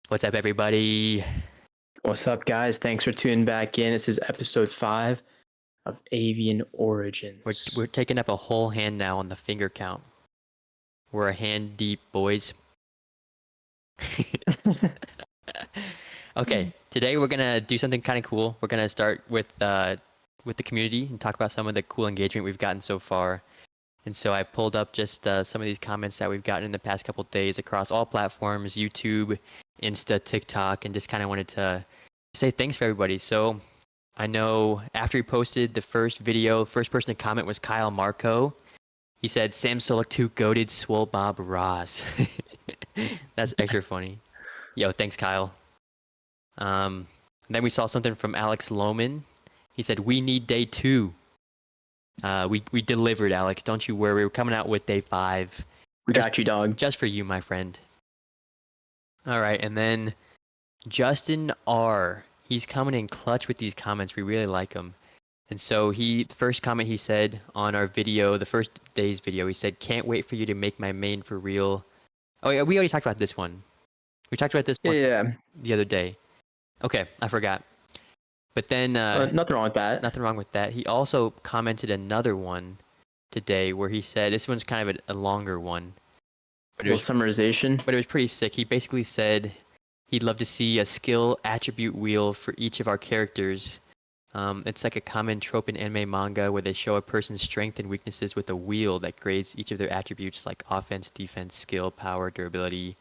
What's up, everybody? What's up, guys? Thanks for tuning back in. This is episode 5 of Avian Origins. We're taking up a whole hand now on the finger count. We're a hand deep, boys. Okay, today we're gonna do something kind of cool. We're gonna start with the community and talk about some of the cool engagement we've gotten so far. And so I pulled up just some of these comments that we've gotten in the past couple days across all platforms: YouTube, Insta, TikTok, and just kind of wanted to say thanks for everybody. So I know after he posted the first video, first person to comment was Kyle Marco. He said, Sam Solik 2 goated Swole Bob Ross. That's extra funny. Yo, thanks, Kyle. Then we saw something from Alex Lohman. He said, we need day 2. We delivered, Alex. Don't you worry. We're coming out with day 5. We got you, dog. Just for you, my friend. All right, and then Justin R. He's coming in clutch with these comments. We really like him. And so the first comment he said on our video, the first day's video, he said, can't wait for you to make my main for real. Oh, yeah, we already talked about this one. We talked about this one the other day. Okay, I forgot. But then... nothing wrong with that. Nothing wrong with that. He also commented another one today where he said, this one's kind of a longer one. But a little summarization. But it was pretty sick. He basically said he'd love to see a skill attribute wheel for each of our characters. It's like a common trope in anime manga where they show a person's strength and weaknesses with a wheel that grades each of their attributes like offense, defense, skill, power, durability,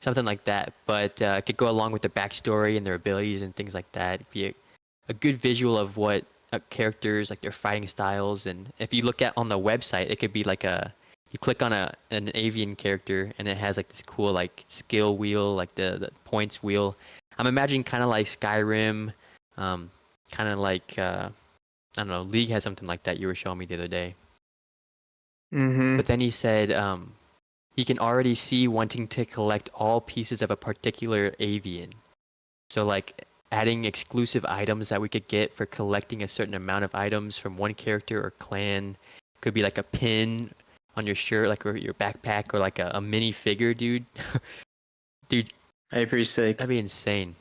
something like that. But it could go along with the backstory and their abilities and things like that. It'd be a good visual of what characters, like their fighting styles. And if you look at on the website, it could be like you click on an Avian character and it has like this cool like skill wheel, like the points wheel. I'm imagining kind of like Skyrim, kind of like I don't know, League has something like that you were showing me the other day. But then he said he can already see wanting to collect all pieces of a particular Avian. So like adding exclusive items that we could get for collecting a certain amount of items from one character or clan. Could be like a pin on your shirt, like, or your backpack, or like a mini figure, dude. Dude, that'd be pretty sick. That'd be insane.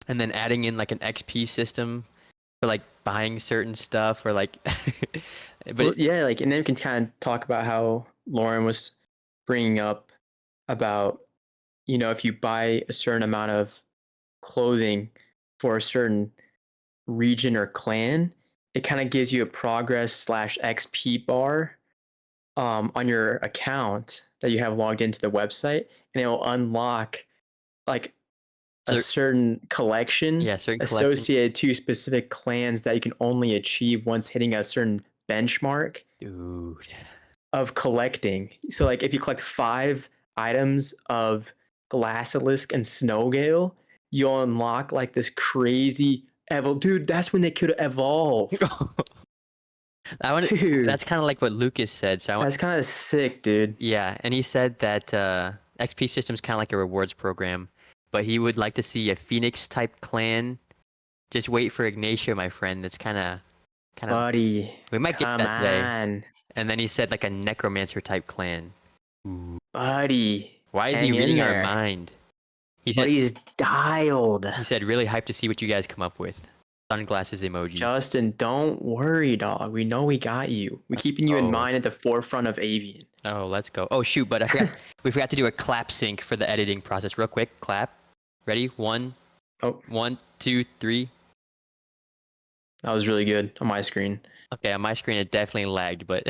And then adding in like an XP system for like buying certain stuff, or like yeah, like, and then we can kind of talk about how Lauren was bringing up about, if you buy a certain amount of clothing for a certain region or clan, it kind of gives you a progress / XP bar on your account that you have logged into the website, and it will unlock like a certain collection associated to specific clans that you can only achieve once hitting a certain benchmark of collecting. So like if you collect 5 items of Glassilisk and Snowgale, you'll unlock like this crazy dude, that's when they could evolve. Dude, that's kind of like what Lucas said. So that's kind of sick, dude. Yeah, and he said that XP system is kind of like a rewards program, but he would like to see a Phoenix type clan. Just wait for Ignacio, my friend. That's kind of. Buddy, we might get that today. And then he said like a Necromancer type clan. Ooh. Buddy, why is he reading our mind? He said he's dialed. He said really hyped to see what you guys come up with. Sunglasses emoji. Justin, don't worry, dog. We know we got you. We're keeping you in mind at the forefront of Avian. Oh, let's go. Oh, shoot, but I forgot. We forgot to do a clap sync for the editing process. Real quick, clap. Ready? 1. Oh. 1, 2, 3. That was really good on my screen. Okay, on my screen it definitely lagged, but...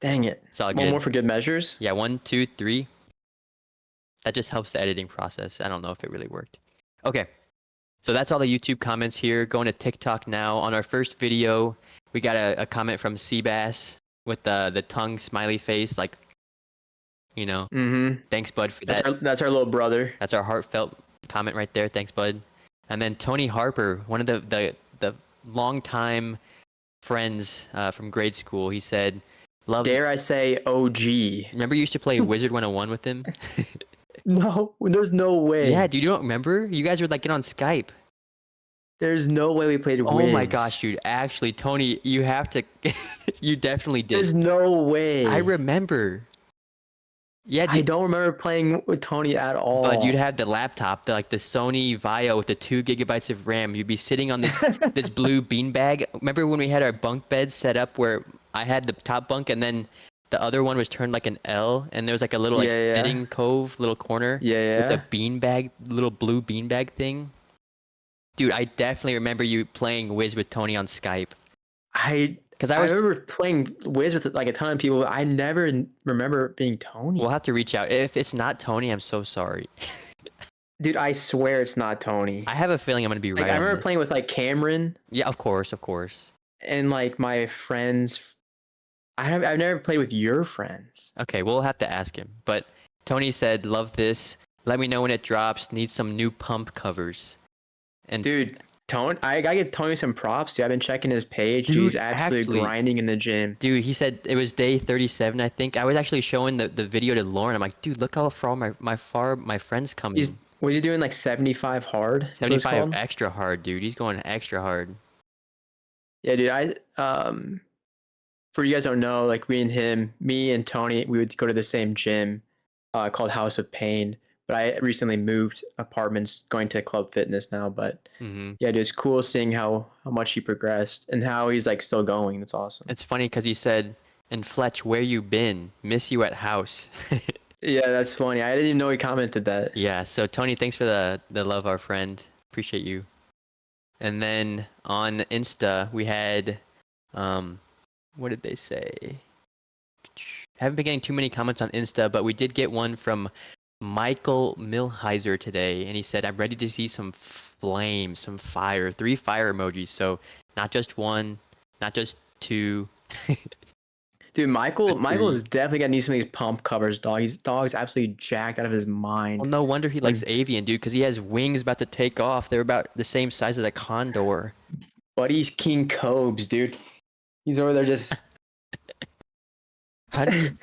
Dang it. It's all good. One more for good measures? Yeah, 1, 2, 3. That just helps the editing process. I don't know if it really worked. Okay. So that's all the YouTube comments here. Going to TikTok now. On our first video, we got a comment from Seabass with the tongue smiley face, like, thanks, bud, for that. That's our little brother. That's our heartfelt comment right there. Thanks, bud. And then Tony Harper, one of the longtime friends from grade school, he said, dare I say OG. Remember you used to play Wizard 101 with him? No, there's no way. Yeah, dude, you don't remember? You guys would like get on Skype. There's no way we played Wiz. Oh my gosh, dude. Actually, Tony, you have to... You definitely did. There's no way. I remember. Yeah, I dude. don't remember playing with Tony at But you'd all. have the laptop, the Sony Vaio with the 2 GB of RAM. You'd be sitting on this blue beanbag. Remember when we had our bunk beds set up where I had the top bunk and then the other one was turned like an L, and there was like a little like Yeah, yeah, sitting cove, little corner yeah, with a yeah. beanbag, little blue beanbag thing. Dude, I definitely remember you playing Wiz with Tony on Skype. I Cause I I was. remember playing Wiz with like a ton of people. But I never remember it being We'll Tony. have to reach out. If it's not Tony, I'm so sorry. Dude, I swear it's not Tony. I have a feeling I'm gonna be Like right I on remember this. playing with like Cameron Yeah, of course, of course. and like my friends. I've never played with your friends. Okay, we'll have to ask him. But Tony said, "Love this. Let me know when it drops. Need some new pump covers." And Dude, Tony, I gotta give Tony some props. Dude, I've been checking his page. Dude, he's dude, absolutely actually, grinding in the gym. dude, he said it was day 37, I think. I was actually showing the video to Lauren. I'm like, dude, look how far my friends He's coming. was he doing like 75 hard? That's what it's 75 called. extra hard, dude. He's going extra hard. Yeah, dude. For you guys don't know, like me and Tony, we would go to the same gym, called House of Pain. But I recently moved apartments, going to Club Fitness now. But Hmm. yeah, dude, it's cool seeing how much he progressed and how he's like still going. That's awesome. It's funny because he said, "And Fletch, where you been? Miss you at house." Yeah, that's funny. I didn't even know he commented that. Yeah. So Tony, thanks for the love, our friend. Appreciate you. And then on Insta, we had, um, what did they say? Haven't been getting too many comments on Insta, but we did get one from Michael Milheiser today, and he said, "I'm ready to see some flame, some fire, 3 fire emojis. So not just one, not just two, Dude, but Michael three." is definitely gonna need some of these pump covers, dog. Dog's absolutely jacked out of his Well, mind. no wonder he Like, likes Avian, dude, because he has wings about to take off. They're about the same size as a condor. buddy's King Cobes, dude. He's over there just. How do you?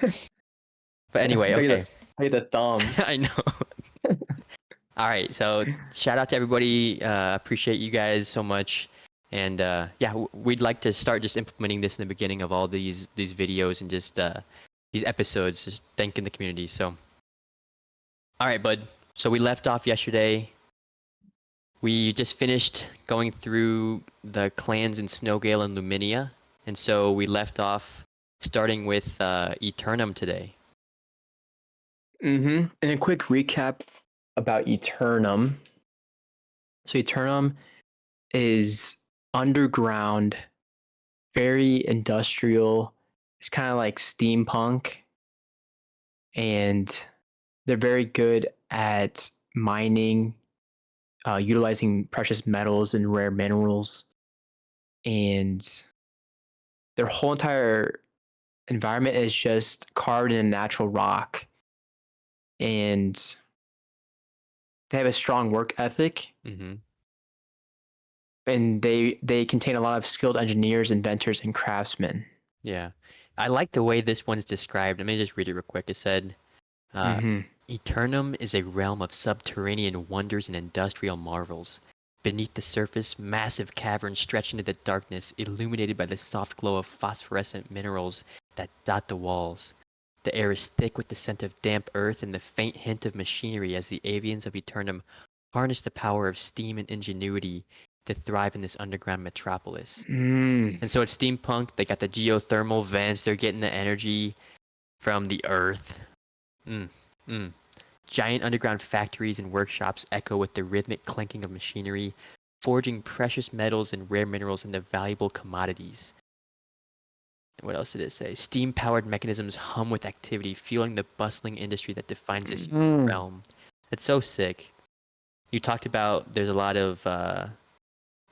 But anyway, okay. Look at the thumbs. I know. All right, so shout out to everybody. Appreciate you guys so much, and yeah, we'd like to start just implementing this in the beginning of all these videos and just these episodes, just thanking the community. So, all right, bud. So we left off yesterday. We just finished going through the clans in Snowgale and Luminia, and so we left off starting with Eternum today. And a quick recap about Eternum. So Eternum is underground, very industrial. It's kind of like steampunk, and they're very good at mining, utilizing precious metals and rare minerals, and their whole entire environment is just carved in natural rock, and they have a strong work ethic, Mm-hmm. and they contain a lot of skilled engineers, inventors, and craftsmen. Yeah, I like the way this one's described. Let me just read it real quick. It said, uh, Mm-hmm. Eternum is a realm of subterranean wonders and industrial marvels. Beneath the surface, massive caverns stretch into the darkness, illuminated by the soft glow of phosphorescent minerals that dot the walls. The air is thick with the scent of damp earth and the faint hint of machinery as the avians of Eternum harness the power of steam and ingenuity to thrive in this underground metropolis. Mm. And so it's steampunk. They got the geothermal vents. They're getting the energy from the earth. Mm, mm. Giant underground factories and workshops echo with the rhythmic clanking of machinery, forging precious metals and rare minerals into valuable commodities. What else did it say? Steam-powered mechanisms hum with activity, fueling the bustling industry that defines this realm. It's so sick. You talked about there's a lot of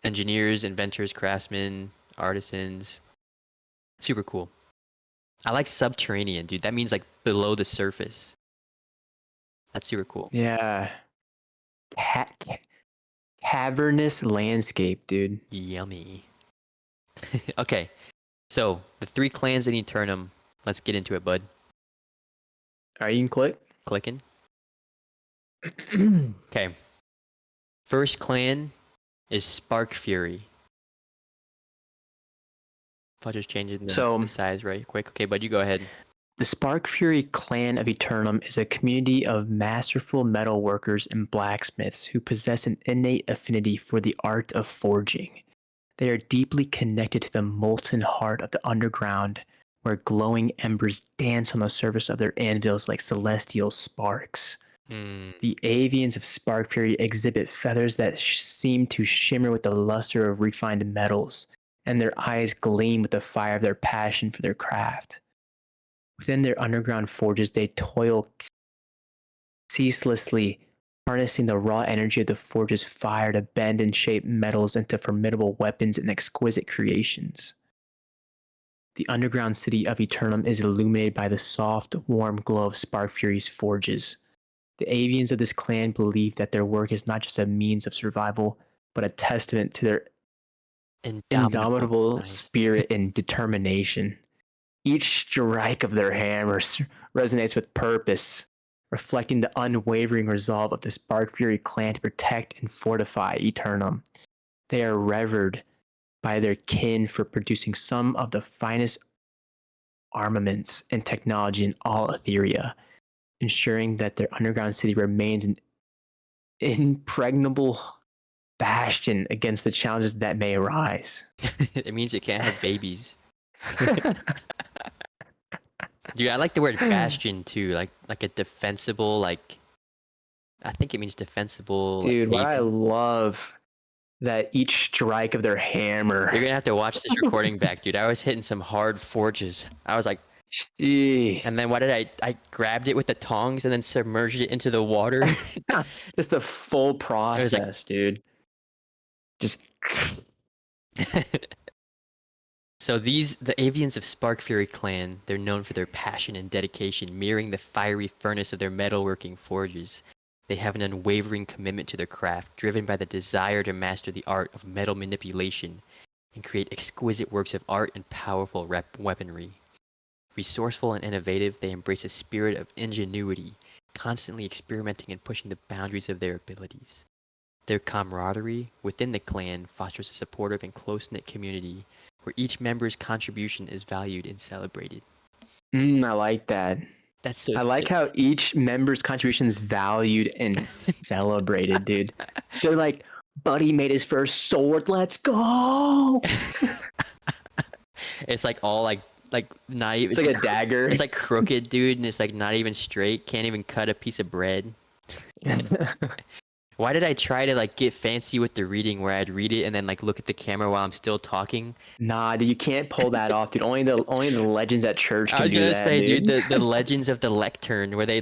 engineers, inventors, craftsmen, artisans. Super cool. I like subterranean, dude. That means like below the surface. That's super cool. Yeah. Cavernous landscape, dude. Yummy. Okay, so the 3 clans in Eternum. Let's get into it, bud. All right, you can click. Clicking. Okay. First clan is Spark Fury. I'll just change it in the So size right quick. Okay, bud, you go ahead. The Spark Fury clan of Eternum is a community of masterful metal workers and blacksmiths who possess an innate affinity for the art of forging. They are deeply connected to the molten heart of the underground, where glowing embers dance on the surface of their anvils like celestial sparks. The avians of Spark Fury exhibit feathers that seem to shimmer with the luster of refined metals, and their eyes gleam with the fire of their passion for their craft. Within their underground forges, they toil ceaselessly, harnessing the raw energy of the forge's fire to bend and shape metals into formidable weapons and exquisite creations. The underground city of Eternum is illuminated by the soft, warm glow of Spark Fury's forges. The avians of this clan believe that their work is not just a means of survival, but a testament to their indomitable Nice. spirit and determination. Each strike of their hammers resonates with purpose, reflecting the unwavering resolve of the Spark Fury clan to protect and fortify Eternum. They are revered by their kin for producing some of the finest armaments and technology in all Etheria, ensuring that their underground city remains an impregnable bastion against the challenges that may arise. It means it can't have babies. Dude, I like the word bastion too, like a defensible, like I think it means defensible. Dude, like, what I love that each strike of their hammer. You're gonna have to watch this recording back, dude. I was hitting some hard forges. I was like, Jeez. and then what did I grabbed it with the tongs and then submerged it into the water. Just the full process, dude. Just So the Avians of Spark Fury clan, they're known for their passion and dedication, mirroring the fiery furnace of their metalworking forges. They have an unwavering commitment to their craft, driven by the desire to master the art of metal manipulation and create exquisite works of art and powerful weaponry. Resourceful and innovative, they embrace a spirit of ingenuity, constantly experimenting and pushing the boundaries of their abilities. Their camaraderie within the clan fosters a supportive and close-knit community where each member's contribution is valued and celebrated. I like that. That's so I like how each member's contribution is valued and celebrated, dude. They're like, buddy made his first sword, let's go. It's like all like not even. It's like a dagger. It's like crooked, dude, and it's like not even straight. Can't even cut a piece of bread. Why did I try to like get fancy with the reading where I'd read it and then like look at the camera while I'm still talking? Nah, dude, you can't pull that off, dude. Only the legends at church can do that. I was gonna say, dude, the legends of the lectern where they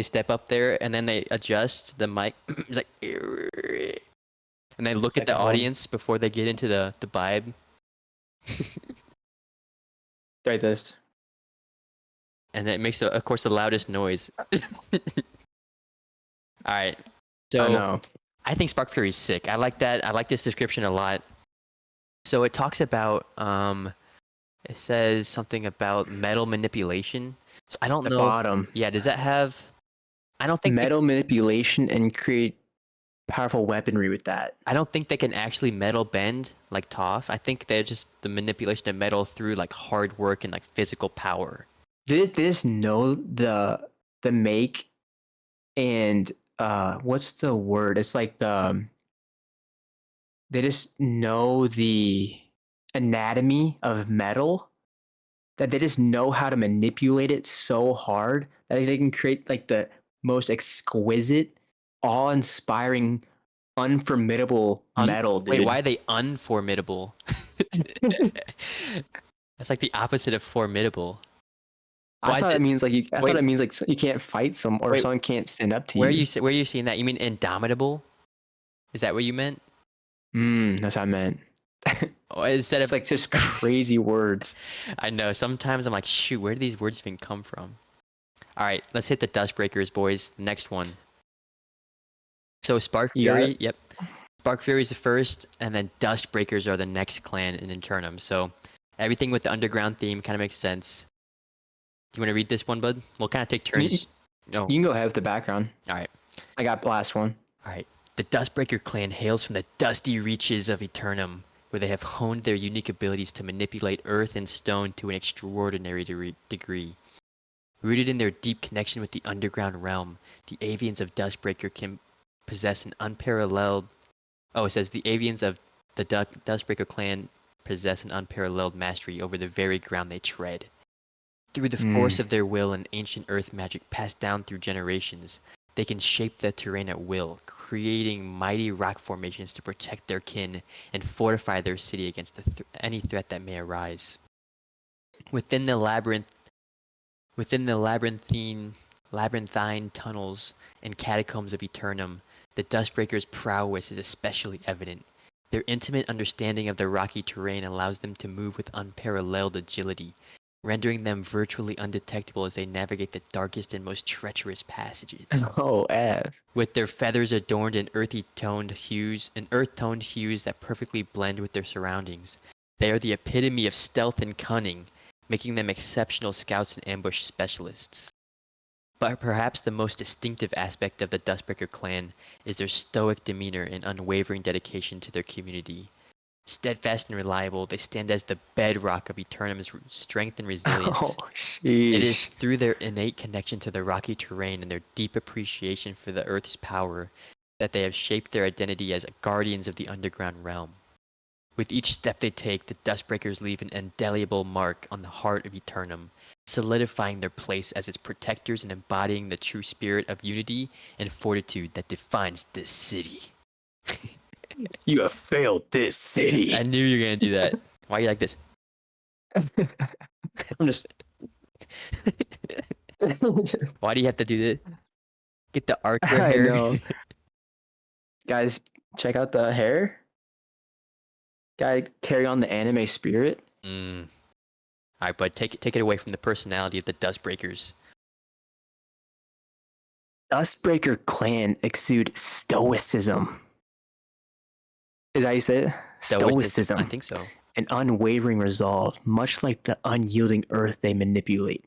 step up there and then they adjust the mic. It's like, and they look at the audience before they get into the vibe. Try this. And it makes, of course, the loudest noise. All right. So I think Spark Fury is sick. I like that. I like this description a lot. So it talks about, it says something about metal manipulation. So I don't know. Bottom. Yeah, does that have, I don't think. Metal manipulation and create powerful weaponry with that. I don't think they can actually metal bend like Toph. I think they're just the manipulation of metal through like hard work and like physical power. They just know the make and what's the word? It's like they just know the anatomy of metal, that they just know how to manipulate it so hard that they can create like the most exquisite, awe-inspiring, unformidable metal, dude. Wait, why are they unformidable? That's like the opposite of formidable. I thought it means like you can't fight someone can't stand up to you. Where are you seeing that? You mean indomitable? Is that what you meant? That's what I meant. Instead of like just crazy words. I know. Sometimes I'm like, shoot, where do these words even come from? All right, let's hit the Dustbreakers, boys. Next one. So Spark Fury, yep. Spark Fury is the first, and then Dustbreakers are the next clan in Internum. So everything with the underground theme kind of makes sense. Do you want to read this one, bud? We'll kind of take turns. No. You can go ahead with the background. All right. I got the last one. All right. The Dustbreaker clan hails from the dusty reaches of Eternum, where they have honed their unique abilities to manipulate earth and stone to an extraordinary degree. Rooted in their deep connection with the underground realm, the Avians of Dustbreaker can possess an unparalleled. Oh, it says the Avians of the Dustbreaker clan possess an unparalleled mastery over the very ground they tread. Through the force of their will and ancient earth magic passed down through generations, they can shape the terrain at will, creating mighty rock formations to protect their kin and fortify their city against any threat that may arise. Within the labyrinthine tunnels and catacombs of Eternum, the Dustbreakers' prowess is especially evident. Their intimate understanding of the rocky terrain allows them to move with unparalleled agility, rendering them virtually undetectable as they navigate the darkest and most treacherous passages. Oh, With their feathers adorned in earth-toned hues that perfectly blend with their surroundings, they are the epitome of stealth and cunning, making them exceptional scouts and ambush specialists. But perhaps the most distinctive aspect of the Dustbreaker clan is their stoic demeanor and unwavering dedication to their community. Steadfast and reliable, they stand as the bedrock of Eternum's strength and resilience. Oh, It is sheesh. through their innate connection to the rocky terrain and their deep appreciation for the Earth's power that they have shaped their identity as guardians of the underground realm. With each step they take, the Dustbreakers leave an indelible mark on the heart of Eternum, solidifying their place as its protectors and embodying the true spirit of unity and fortitude that defines this city. You have failed this city. I knew you were going to do that. Why are you like this? I'm just. Why do you have to do this? Get the arc your I hair. know. Guys, check out the hair. Guy carry on the anime spirit. All right, but take it away from the personality of the Dustbreakers. Dustbreaker clan exude stoicism. Is that how you say it? Stoicism. I think so. An unwavering resolve, much like the unyielding earth they manipulate.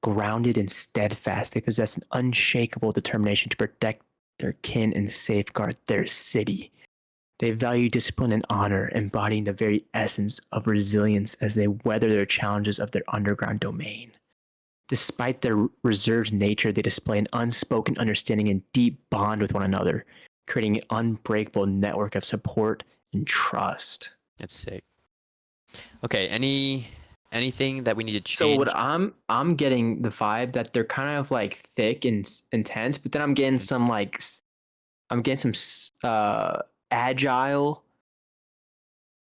Grounded and steadfast, they possess an unshakable determination to protect their kin and safeguard their city. They value discipline and honor, embodying the very essence of resilience as they weather their challenges of their underground domain. Despite their reserved nature, they display an unspoken understanding and deep bond with one another, creating an unbreakable network of support and trust. That's sick. Okay, anything that we need to change? So what I'm getting the vibe that they're kind of like thick and intense, but then I'm getting some agile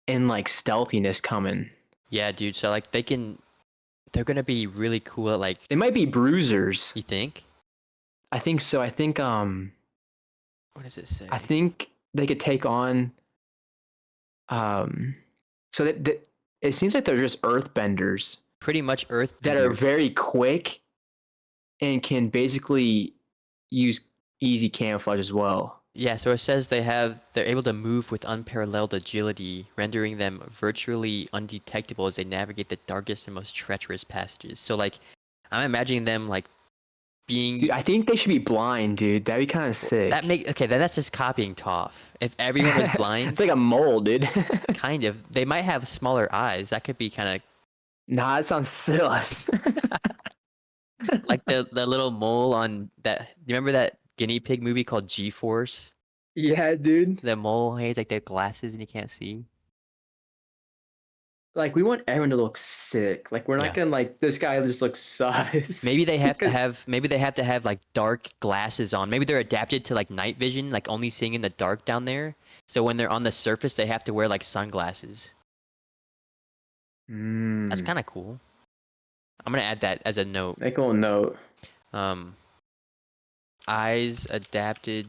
and like stealthiness coming. Yeah, dude. So like they're gonna be really cool at like. They might be bruisers. You think? I think so. I think What does it say? I think they could take on so that it seems like they're just earthbenders. Pretty much earth that are very quick and can basically use easy camouflage as well. Yeah, so it says they're able to move with unparalleled agility, rendering them virtually undetectable as they navigate the darkest and most treacherous passages. So like, I'm imagining them like being. Dude, I think they should be blind, dude. That'd be kind of sick. That's just copying Toph. If everyone was blind, it's like a mole, dude. kind of. They might have smaller eyes. That could be kind of. Nah, that sounds silly. Like the little mole on that. You remember that guinea pig movie called G-Force? Yeah, dude. The mole has like the glasses and you can't see. Like we want everyone to look sick. Like we're not gonna like this guy just looks sus. Maybe they have to have like dark glasses on. Maybe they're adapted to like night vision, like only seeing in the dark down there. So when they're on the surface, they have to wear like sunglasses. That's kind of cool. I'm gonna add that as a note. Make a little note. Eyes adapted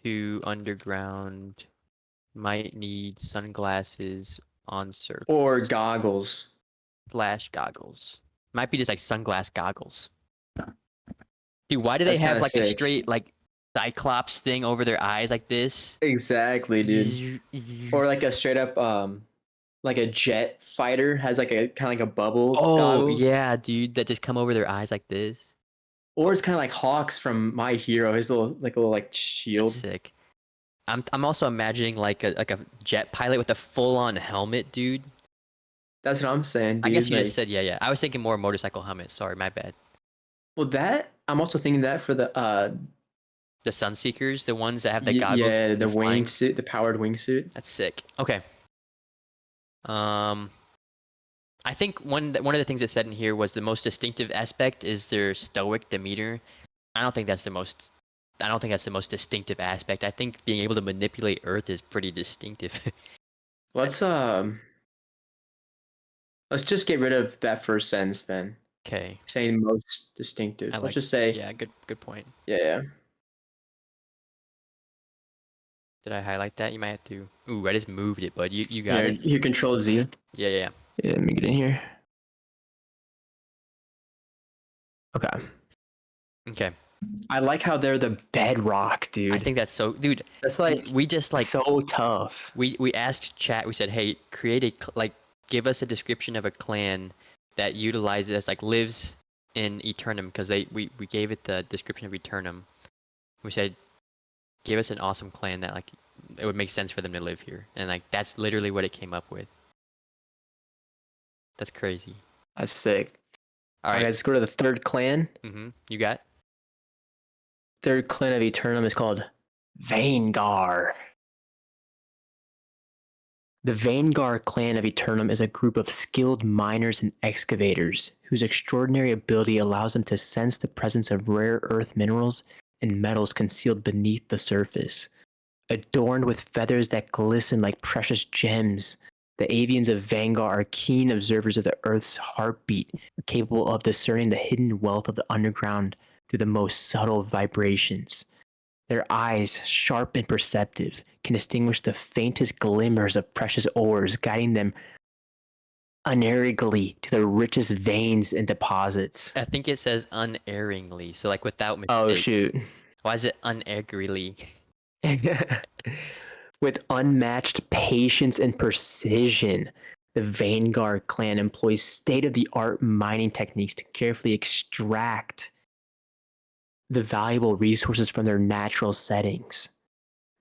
to underground might need sunglasses on surface. Or goggles. Flash goggles. Might be just like sunglass goggles. Dude, why do they have like a straight like Cyclops thing over their eyes like this? Exactly, dude. Or like a straight up like a jet fighter has like a kind of like a bubble. Oh goggles. Yeah, dude, that just come over their eyes like this. Or it's kind of like Hawks from My Hero, his little shield. That's sick. I'm also imagining like a jet pilot with a full on helmet, dude. That's what I'm saying, I guess dude. you just Like, said yeah. I was thinking more motorcycle helmet. Sorry, my bad. well, that I'm also thinking that for the The Sunseekers, the ones that have the goggles yeah, when the they're flying. wingsuit, the powered wingsuit. That's sick. Okay. Um, I think one of the things it said in here was the most distinctive aspect is their stoic demeanor. I don't think that's the most. I don't think that's the most distinctive aspect. I think being able to manipulate Earth is pretty distinctive. Let's let's just get rid of that first sentence then. Okay. Saying most I distinctive. Let's like. just say Yeah. Good point. yeah. Did I highlight that? You might have to. Ooh, I just moved it, bud. You got Here, it. here, Control Z. Yeah. Yeah, let me get in here. Okay. Okay. I like how they're the bedrock, dude. I think that's so, dude. That's And like we just like so tough. we asked chat. We said, hey, create a like, give us a description of a clan that utilizes like lives in Eternum because we gave it the description of Eternum. We said, give us an awesome clan that like it would make sense for them to live here, and like that's literally what it came up with. That's crazy. That's sick. All Okay, right. let's go to the third clan. You got. Third clan of Eternum is called Vaengar. The Vaengar clan of Eternum is a group of skilled miners and excavators whose extraordinary ability allows them to sense the presence of rare earth minerals and metals concealed beneath the surface. Adorned with feathers that glisten like precious gems, the Avians of Vaengar are keen observers of the Earth's heartbeat, capable of discerning the hidden wealth of the underground through the most subtle vibrations. Their eyes, sharp and perceptive, can distinguish the faintest glimmers of precious ores, guiding them unerringly to the richest veins and deposits. I think it says unerringly, so like without Oh, mistake. shoot. Why is it unerringly? With unmatched patience and precision, the Vanguard clan employs state of the art mining techniques to carefully extract the valuable resources from their natural settings.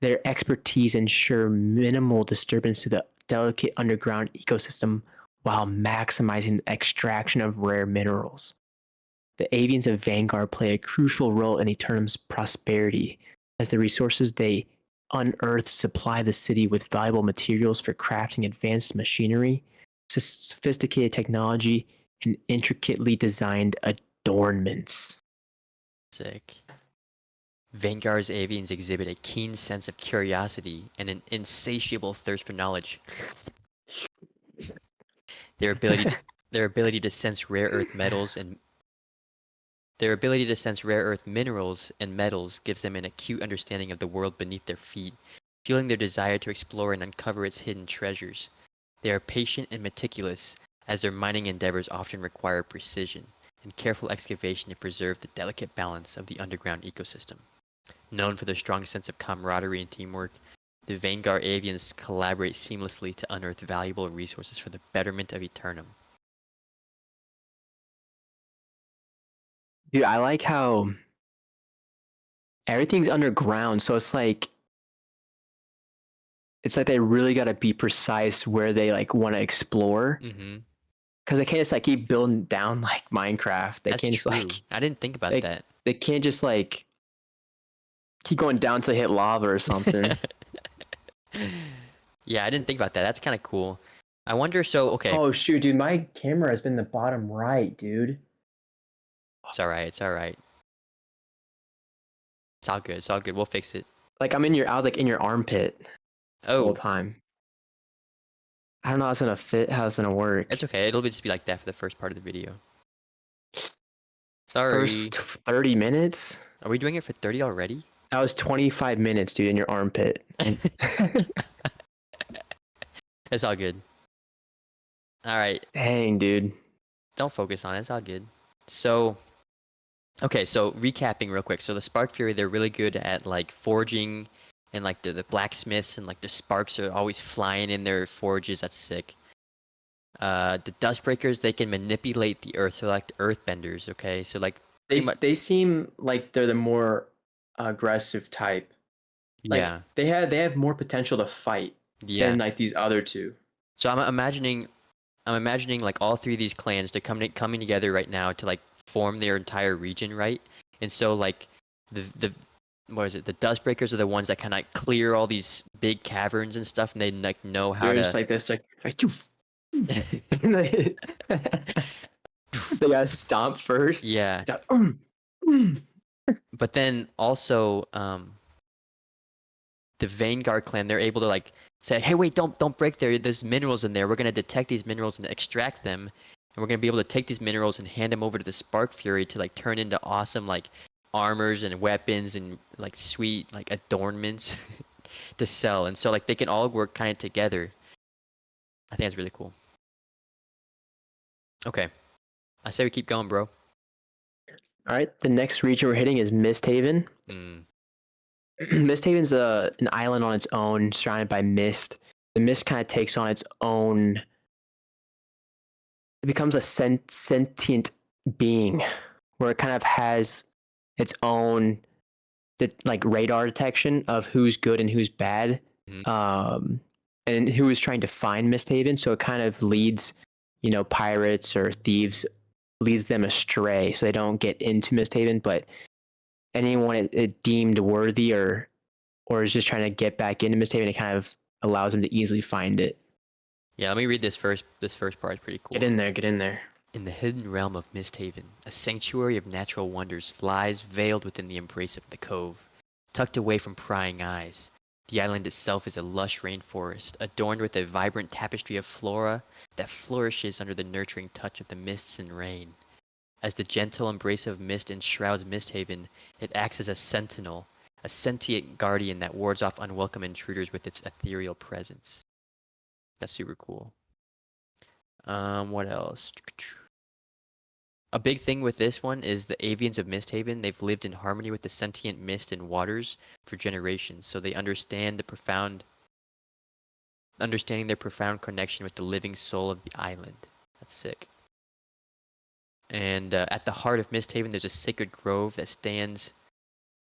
Their expertise ensure minimal disturbance to the delicate underground ecosystem while maximizing the extraction of rare minerals. The Avians of Vanguard play a crucial role in Eternum's prosperity, as the resources they unearth supply the city with valuable materials for crafting advanced machinery, sophisticated technology, and intricately designed adornments. Sick. Vanguard's avians exhibit a keen sense of curiosity and an insatiable thirst for knowledge. Their ability to, their ability to sense rare earth metals and their ability to sense rare earth minerals and metals gives them an acute understanding of the world beneath their feet, fueling their desire to explore and uncover its hidden treasures. They are patient and meticulous, as their mining endeavors often require precision and careful excavation to preserve the delicate balance of the underground ecosystem. Known for their strong sense of camaraderie and teamwork, the Vanguard Avians collaborate seamlessly to unearth valuable resources for the betterment of Eternum. Dude, I like how everything's underground, so it's like they really got to be precise where they like want to explore Mm-hmm. because they can't just like keep building down like Minecraft. They That's can't just true. like I didn't think about that. they can't just like keep going down till they hit lava or something. Yeah, I didn't think about that. That's kind of cool. I wonder, so, okay. Oh shoot, dude, my camera has been the bottom right, dude. It's alright, it's alright. It's all good, it's all good. We'll fix it. Like I was like in your armpit the whole Oh, time. I don't know how it's gonna fit, how it's gonna work. it's okay. It'll just be like that for the first part of the video. Sorry. First 30 minutes? Are we doing it for 30 already? That was 25 minutes, dude, in your armpit. It's all good. Alright. Dang, dude. Don't focus on it. It's all good. So, okay, so recapping real quick. So the Spark Fury, they're really good at like forging and like the blacksmiths and like the sparks are always flying in their forges. That's sick. The Dustbreakers, they can manipulate the earth. So like the Earthbenders, okay? So like They seem like they're the more aggressive type. Like yeah. they have more potential to fight Yeah. than like these other two. So I'm imagining I'm imagining like all three of these clans to coming together right now to like form their entire region, right? And so like the what is it? The Dustbreakers are the ones that kind of like clear all these big caverns and stuff, and they like know how They're just to. like this, like and they gotta stomp first. Yeah, It's like, mm. but then also the Vanguard clan, they're able to like say, hey, wait, don't break there. There's minerals in there. We're gonna detect these minerals and extract them, and we're gonna be able to take these minerals and hand them over to the Spark Fury to like turn into awesome like armors and weapons and like sweet like adornments to sell. And so like they can all work kind of together. I think that's really cool. Okay, I say we keep going, bro. All right, the next region we're hitting is Misthaven. Mm. Misthaven's an island on its own, surrounded by mist. The mist kind of takes on its own. It becomes a sentient being, where it kind of has its own like radar detection of who's good and who's bad, Mhm. and who is trying to find Misthaven. So it kind of leads, pirates or thieves, leads them astray, so they don't get into Misthaven. But anyone it deemed worthy or is just trying to get back into Misthaven, it kind of allows them to easily find it. Yeah, let me read this first. This first part is pretty cool. Get in there, get in there. In the hidden realm of Misthaven, a sanctuary of natural wonders lies veiled within the embrace of the cove, tucked away from prying eyes. The island itself is a lush rainforest, adorned with a vibrant tapestry of flora that flourishes under the nurturing touch of the mists and rain. As the gentle embrace of mist enshrouds Misthaven, it acts as a sentinel, a sentient guardian that wards off unwelcome intruders with its ethereal presence. That's super cool. What else? A big thing with this one is the Avians of Misthaven. They've lived in harmony with the sentient mist and waters for generations, so they understanding their profound connection with the living soul of the island. That's sick. And at the heart of Misthaven, there's a sacred grove that stands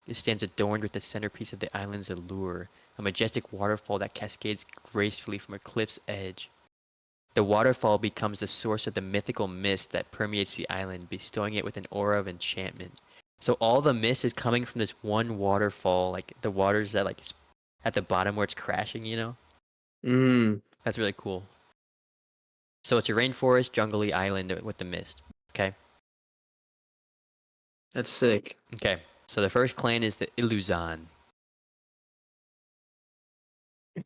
adorned with the centerpiece of the island's allure, a majestic waterfall that cascades gracefully from a cliff's edge. The waterfall becomes the source of the mythical mist that permeates the island, bestowing it with an aura of enchantment. So all the mist is coming from this one waterfall, like the waters that like at the bottom where it's crashing, That's really cool. So it's a rainforest, jungly island with the mist. Okay. That's sick. Okay. So the first clan is the Illuzan.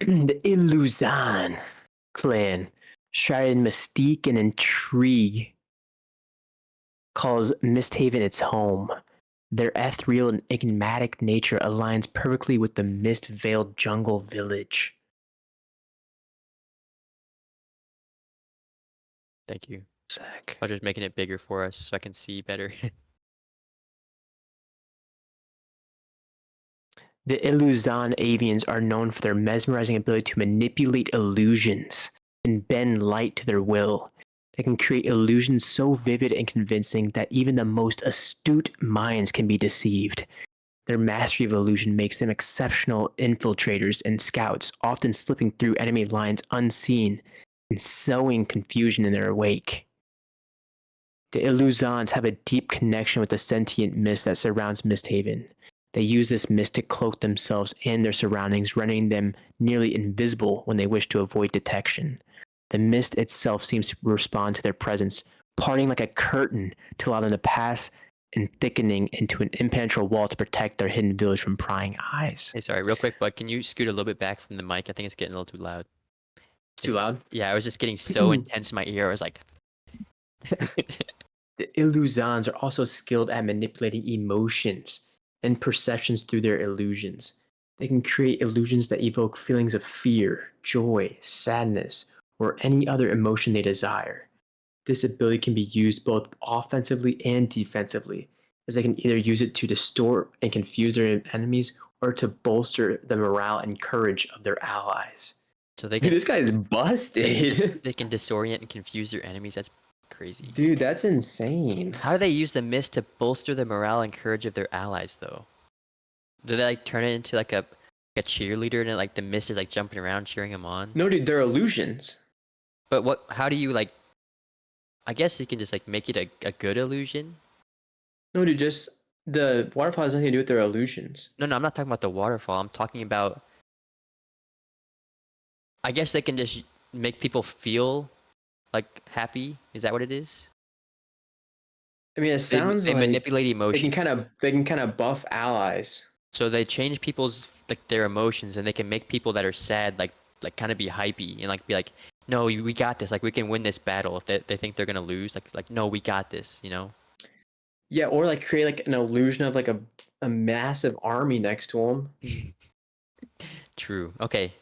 The Illuzan clan, shrouded in mystique and intrigue, calls Misthaven its home. Their ethereal and enigmatic nature aligns perfectly with the mist-veiled jungle village. Thank you. Sick. I'm just making it bigger for us so I can see better. The Illuzan avians are known for their mesmerizing ability to manipulate illusions and bend light to their will. They can create illusions so vivid and convincing that even the most astute minds can be deceived. Their mastery of illusion makes them exceptional infiltrators and scouts, often slipping through enemy lines unseen and sowing confusion in their wake. The Illuzans have a deep connection with the sentient mist that surrounds Misthaven. They use this mist to cloak themselves and their surroundings, rendering them nearly invisible when they wish to avoid detection. The mist itself seems to respond to their presence, parting like a curtain to allow them to pass and thickening into an impenetrable wall to protect their hidden village from prying eyes. Hey, sorry, real quick, bud. Can you scoot a little bit back from the mic? I think it's getting a little too loud. Too loud? Yeah, I was just getting so intense in my ear. I was like, The Illuzans are also skilled at manipulating emotions and perceptions through their illusions. They can create illusions that evoke feelings of fear, joy, sadness, or any other emotion they desire. This ability can be used both offensively and defensively, as they can either use it to distort and confuse their enemies or to bolster the morale and courage of their allies. so they Dude, can this guy is busted. they can disorient and confuse their enemies. That's crazy. Dude, that's insane. How do they use the mist to bolster the morale and courage of their allies, though? Do they like turn it into like a cheerleader and like the mist is like jumping around cheering them on? No, dude, they're illusions. But what? How do you like I guess you can just like make it a good illusion. No, dude, just the waterfall has nothing to do with their illusions. No, I'm not talking about the waterfall. I'm talking about. I guess they can just make people feel like happy. Is that what it is? I mean, it sounds They like manipulate they emotion. can kind of buff allies. So they change people's like their emotions, and they can make people that are sad like kind of be hypey and like be like, no, we got this. Like we can win this battle. If they think they're gonna lose, like no, we got this. You know. Yeah, or like create like an illusion of like a massive army next to them. True. Okay.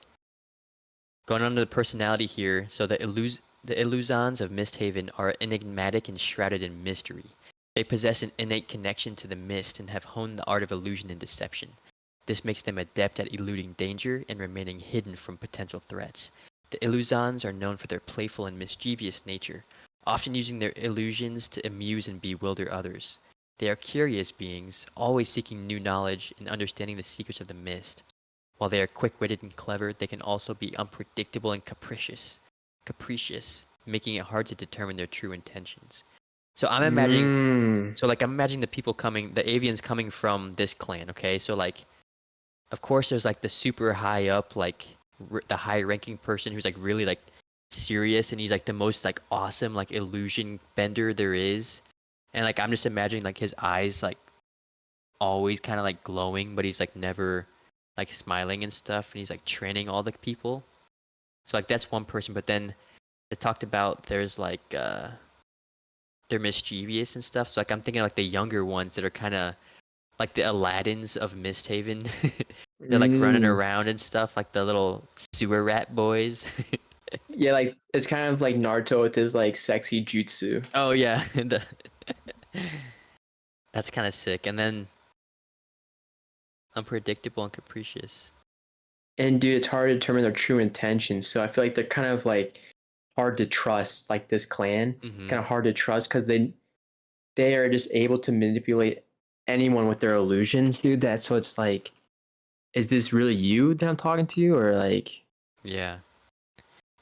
Going on to the personality here. So the Illusions of Misthaven are enigmatic and shrouded in mystery. They possess an innate connection to the mist and have honed the art of illusion and deception. This makes them adept at eluding danger and remaining hidden from potential threats. The Illusions are known for their playful and mischievous nature, often using their illusions to amuse and bewilder others. They are curious beings, always seeking new knowledge and understanding the secrets of the mist. While they are quick-witted and clever, they can also be unpredictable and capricious, making it hard to determine their true intentions. So I'm imagining, Mm. I'm imagining the Avians coming from this clan. Okay, so like, of course, there's like the super high up, like the high-ranking person who's like really like serious, and he's like the most like awesome like illusion bender there is, and like I'm just imagining like his eyes like always kind of like glowing, but he's like never like smiling and stuff, and he's like training all the people. So like that's one person, but then it talked about there's like they're mischievous and stuff. So like I'm thinking like the younger ones that are kind of like the Aladdins of Misthaven. They're like running Mm. around and stuff, like the little sewer rat boys. Yeah, like it's kind of like Naruto with his like sexy jutsu. Oh yeah, that's kind of sick. And then unpredictable and capricious. And dude, it's hard to determine their true intentions. So I feel like they're kind of like hard to trust, like this clan. Mm-hmm. Kind of hard to trust because they are just able to manipulate anyone with their illusions, dude. That's what's like, is this really you that I'm talking to? Or like Yeah.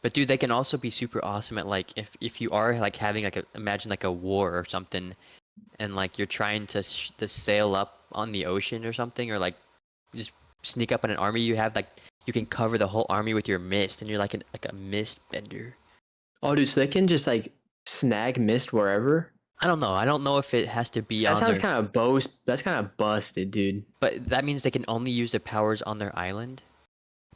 But dude, they can also be super awesome at like if you are like having like imagine like a war or something, and like you're trying to sail up on the ocean or something, or like just sneak up on an army you have, like you can cover the whole army with your mist, and you're like a mist bender. oh dude, so they can just like snag mist wherever. I don't know. I don't know if it has to be That on sounds their, kind of that's kind of busted, dude. but that means they can only use their powers on their island.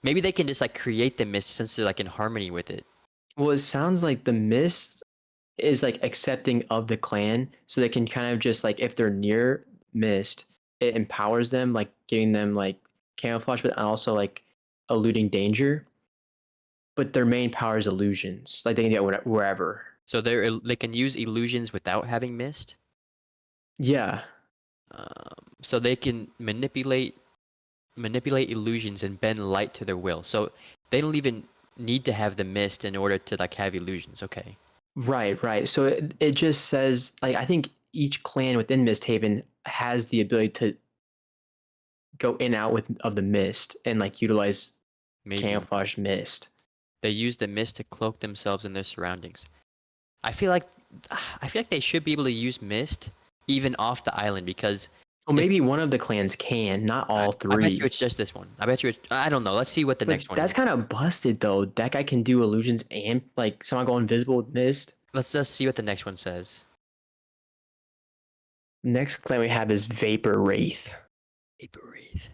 Maybe they can just like create the mist since they're like in harmony with it. Well, it sounds like the mist is like accepting of the clan, so they can kind of just like if they're near mist, it empowers them, like giving them like camouflage, but also like eluding danger. But their main power is illusions, like they can get wherever. So they can use illusions without having mist. Yeah, So they can manipulate illusions and bend light to their will. So they don't even need to have the mist in order to like have illusions. Okay. right. So it just says like I think each clan within Misthaven has the ability to go in and out with of the mist and like utilize Maybe camouflage mist. they use the mist to cloak themselves in their surroundings. I feel like I feel like they should be able to use mist even off the island because Well, if maybe one of the clans can, not all I bet you three. it's just this one. I bet you I don't know. Let's see what the But next one that's is. kind of busted though. That guy can do illusions and like somehow go invisible with mist. Let's just see what the next one says. Next clan we have is Vapor Wraith. Vapor Wraith.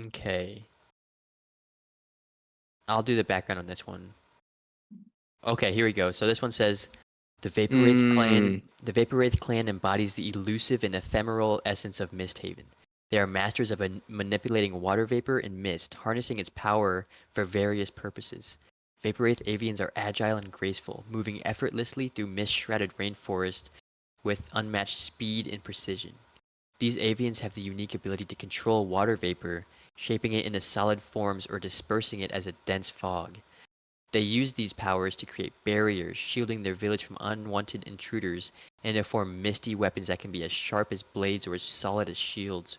Okay. I'll do the background on this one. Okay, here we go. So this one says the Vapor Wraith clan. Mm. The Vapor Wraith clan embodies the elusive and ephemeral essence of Misthaven. They are masters of manipulating water vapor and mist, harnessing its power for various purposes. Vapor Wraith avians are agile and graceful, moving effortlessly through mist-shrouded rainforest with unmatched speed and precision. These avians have the unique ability to control water vapor, shaping it into solid forms or dispersing it as a dense fog. They use these powers to create barriers, shielding their village from unwanted intruders, and to form misty weapons that can be as sharp as blades or as solid as shields.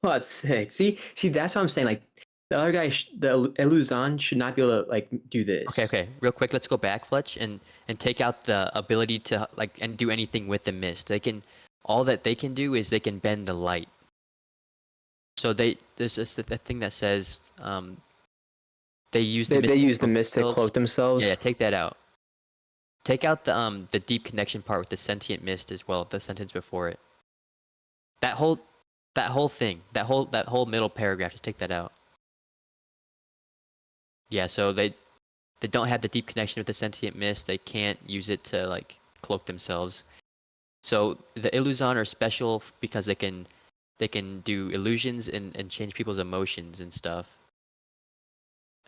Oh, that's sick. See, that's what I'm saying. Like The other guy, the Eluzan, should not be able to like do Okay, this. okay. Real quick, let's go back, Fletch, and take out the ability to like and do anything with the mist. They can all that they can do is they can bend the light. So there's this the thing that says they use the They mist to use the cloak mist to themselves. cloak themselves. Yeah, take that out. Take out the deep connection part with the sentient mist as well. The sentence before it. That whole thing. That whole middle paragraph. Just take that out. Yeah. So they don't have the deep connection with the sentient mist. They can't use it to like cloak themselves. So the Illuzon are special because they can do illusions and change people's emotions and stuff.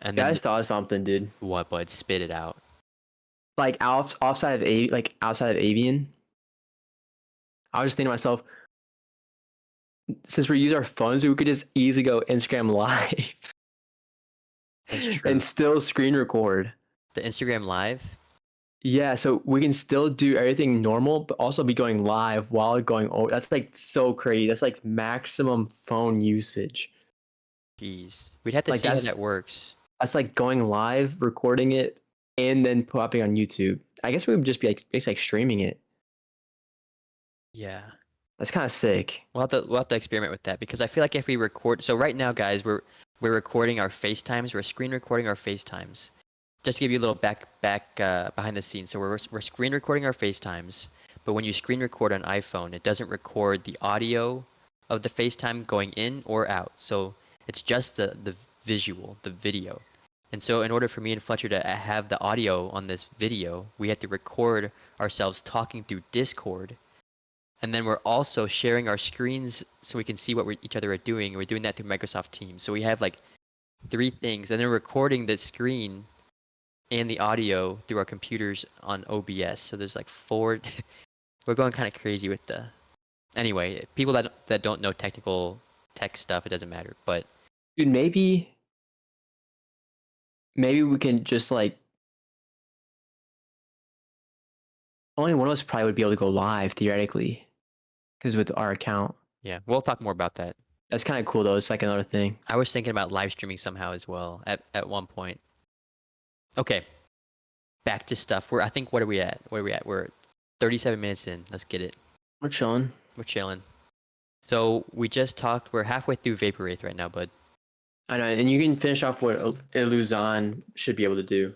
And Yeah, I then just thought of something, dude. what? But spit it out. Like outside of outside of Avian, I was just thinking to myself, since we use our phones, we could just easily go Instagram live That's true. and still screen record. The Instagram Live. Yeah, so we can still do everything normal, but also be going live while going over. That's like so crazy. That's like maximum phone usage. Jeez, we'd have to Like see how that works. that's like going live, recording it, and then popping on YouTube. I guess we would just be like basically like streaming it. Yeah. That's kind of sick. We'll have to experiment with that because I feel like if we record, so right now, guys, we're recording our FaceTimes. We're screen recording our FaceTimes. Just to give you a little back behind the scenes. So we're screen recording our FaceTimes, but when you screen record on iPhone, it doesn't record the audio of the FaceTime going in or out. So it's just the visual, the video. And so in order for me and Fletcher to have the audio on this video, we have to record ourselves talking through Discord. And then we're also sharing our screens so we can see what each other are doing. And we're doing that through Microsoft Teams. So we have like 3 things, and then recording the screen and the audio through our computers on OBS. So there's like 4. We're going kind of crazy with the. Anyway, people that don't know tech stuff, it doesn't matter. But Dude, maybe we can just like only one of us probably would be able to go live theoretically because with our account. yeah, we'll talk more about that. That's kind of cool though. It's like another thing. I was thinking about live streaming somehow as well at one point. Okay, back to stuff. I think what are we at? Where are we at? We're 37 minutes in. Let's get it. We're chilling. We're chilling. So we just talked. We're halfway through Vapor Wraith right now, bud. I know, and you can finish off what Iluzon should be able to do.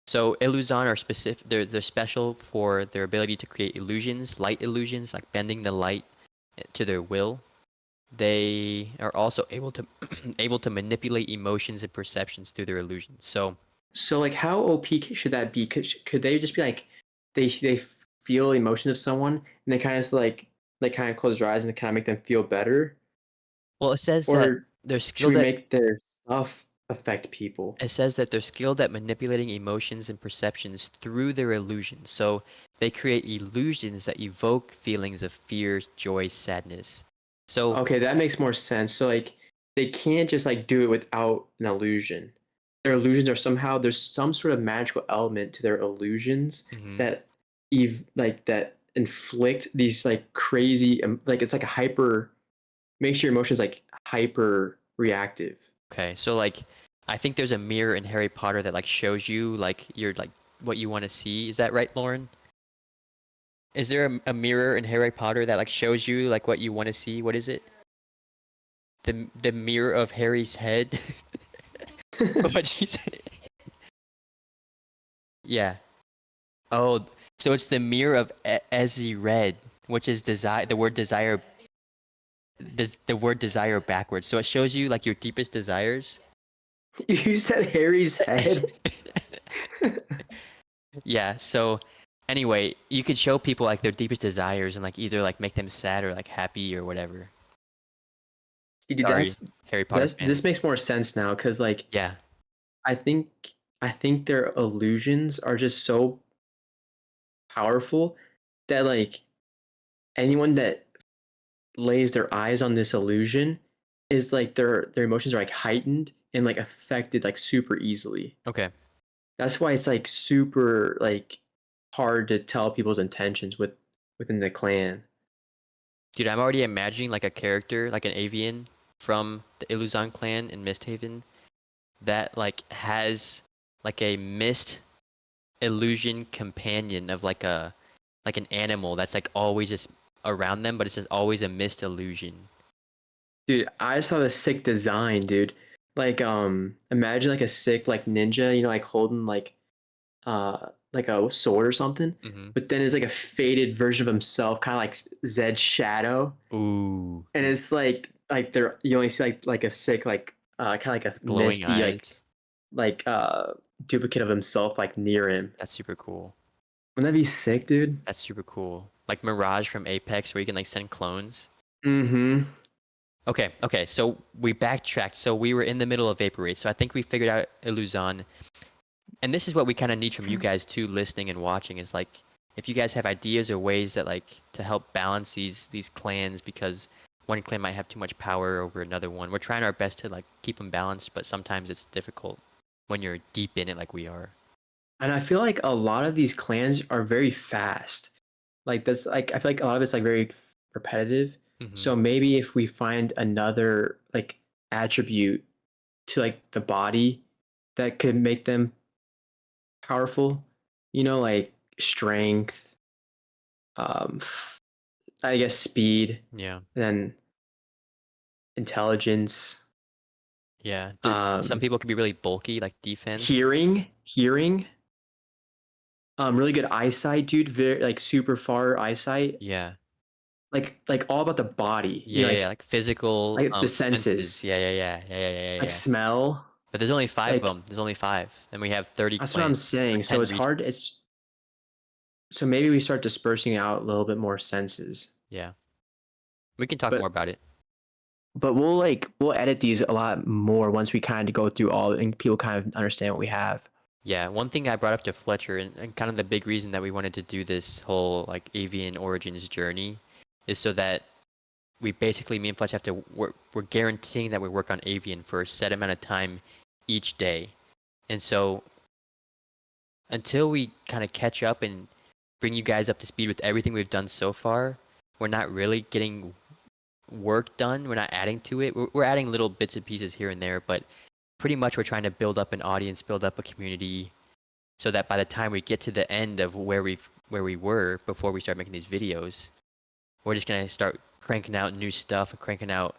So Illuzon are specific. They're special for their ability to create illusions, light illusions, like bending the light to their will. They are also able to able to manipulate emotions and perceptions through their illusions. So like, how OP should that be? Could they just be like, they feel emotions of someone and they kind of just like kind of close their eyes and kind of make them feel better, well, it says that or they're should skilled we at make their stuff affect people? it says that they're skilled at manipulating emotions and perceptions through their illusions. So they create illusions that evoke feelings of fear, joy, sadness. So Okay, that makes more sense. So like, they can't just like do it without an illusion. Their illusions are somehow there's some sort of magical element to their illusions mhm. that that inflict these like crazy like it's like a hyper makes your emotions like hyper reactive. Okay, so like I think there's a mirror in Harry Potter that like shows you like your like what you want to see. Is that right, Lauren? Is there a mirror in Harry Potter that like shows you like what you want to see? What is it? The mirror of Harry's head. What'd you say? Yeah. Oh, so it's the mirror of Ezzy Red, which is desire. The word desire. The word desire backwards. So it shows you like your deepest desires. You said Harry's head. Yeah. So anyway, you could show people like their deepest desires and like either like make them sad or like happy or whatever. Dude, Sorry, Harry Potter fan. this makes more sense now because like Yeah. I think their illusions are just so powerful that like anyone that lays their eyes on this illusion is like their emotions are like heightened and like affected like super easily. Okay. That's why it's like super like hard to tell people's intentions within the clan. Dude, I'm already imagining like a character, like an Avian from the Illuzon clan in Misthaven, that like has like a mist illusion companion of like an animal that's like always just around them, but it's just always a mist illusion. Dude, I saw the sick design, dude. Like, imagine like a sick like ninja, you know, like holding like a sword or something. Mm-hmm. But then it's like a faded version of himself, kind of like Zed's shadow. Ooh, And it's like they're you only see like a sick kind of like a glowing misty eyes. like duplicate of himself like near him. That's super cool. Wouldn't that be sick, dude? That's super cool. Like Mirage from Apex, where you can like send clones. Mm-hmm. Okay. So we backtracked. So we were in the middle of Vapor Wraith. So I think we figured out Illusion. And this is what we kind of need from you guys too, listening and watching. Is like if you guys have ideas or ways that like to help balance these clans, because one clan might have too much power over another one. We're trying our best to like keep them balanced, but sometimes it's difficult when you're deep in it like we are. And I feel like a lot of these clans are very fast. Like that's like I feel like a lot of it's like very repetitive. Mm-hmm. So maybe if we find another like attribute to like the body that could make them powerful, you know, like strength, I guess speed, Yeah. and then intelligence, Yeah. Some um, people can be really bulky, like defense. hearing, really good eyesight, dude. Very like super far eyesight, Yeah. like all about the body, you know, Yeah. Like physical like the senses. senses, like Yeah. smell, But there's only five of like them. There's only five, and we have 30 that's what I'm clans or saying. So 10 it's hard. regions. It's so maybe we start dispersing out a little bit more senses, Yeah. We can talk more but about it. we'll edit these a lot more once we kind of go through all and people kind of understand what we have. Yeah, one thing I brought up to Fletcher, and kind of the big reason that we wanted to do this whole like Avian Origins journey is so that we basically, me and Fletcher, have to we're guaranteeing that we work on Avian for a set amount of time each day. And so until we kind of catch up and bring you guys up to speed with everything we've done so far, we're not really getting work done. We're not adding to it. We're adding little bits and pieces here and there, but pretty much we're trying to build up an audience, build up a community, so that by the time we get to the end of where we were before we start making these videos, we're just gonna start cranking out new stuff and cranking out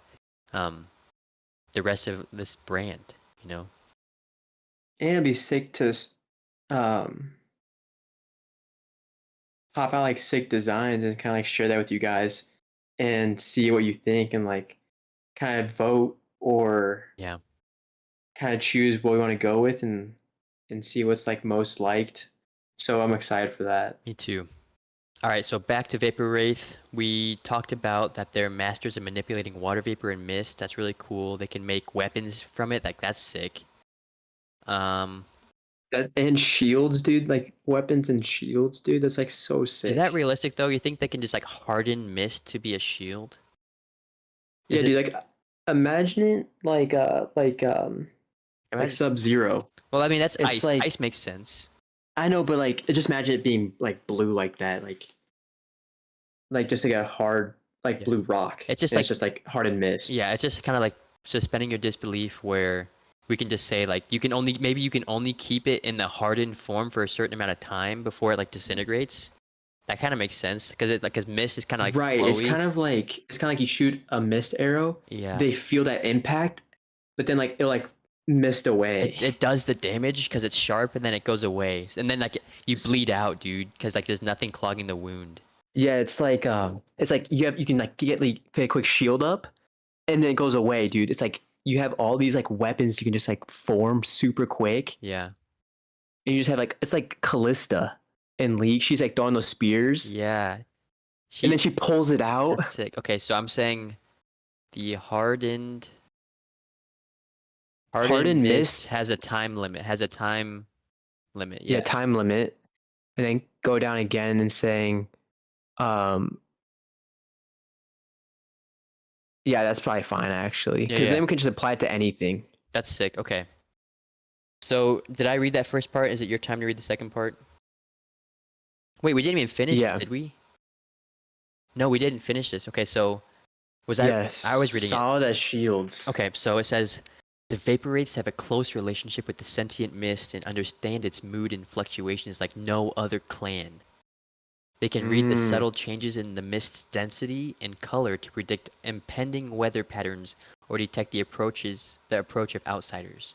um, the rest of this brand. You know? And it'd be sick to um pop out like sick designs and kind of like share that with you guys and see what you think and like kind of vote or Yeah. kind of choose what we want to go with and see what's like most liked. So I'm excited for that. Me too. All right, so back to Vapor Wraith. We talked about that they're masters of manipulating water vapor and mist. That's really cool. They can make weapons from it. Like that's sick. Um, That and shields, dude, like weapons and shields, dude. That's like so is that sick. realistic though? You think they can just like harden mist to be a shield? Is Yeah, it? dude, like imagine it like Imagine. Sub-Zero. Well, I mean that's It's ice. like Ice makes sense. I know, but like just imagine it being like blue like that, like just like a hard like Yeah. blue rock, It's just and it's like just like hardened mist. yeah, it's just kind of like suspending your disbelief where we can just say like maybe you can only keep it in the hardened form for a certain amount of time before it like disintegrates. That kind of makes sense because it like because mist is kind of like Right. flowy. It's kind of like you shoot a mist arrow. Yeah. They feel that impact, but then like it like mist away. It does the damage because it's sharp and then it goes away. And then like you S- bleed out, dude, because like there's nothing clogging the wound. Yeah, it's like you can like get a quick shield up, and then it goes away, dude. It's like you have all these like weapons you can just like form super quick, Yeah. and you just have like it's like Callista in League. She's like throwing those spears, Yeah. and She then she pulls it out. That's sick. Okay, so I'm saying the hardened Hardened mist mist, has a time limit. Has a time limit. yeah, Yeah. time limit, and then go down again and saying, um, yeah, that's probably fine actually, Yeah, because yeah. then we can just apply it to anything. That's sick. Okay. So, did I read that first part? Is it your time to read the second part? Wait, we didn't even finish this, Yeah, did we? No, we didn't finish this. Okay, so was I yeah, I was reading it. solid as shields. Okay, so it says The vapor wraiths have a close relationship with the sentient mist and understand its mood and fluctuations like no other clan. They can read the subtle changes in the mist's density and color to predict impending weather patterns or detect the approach of outsiders.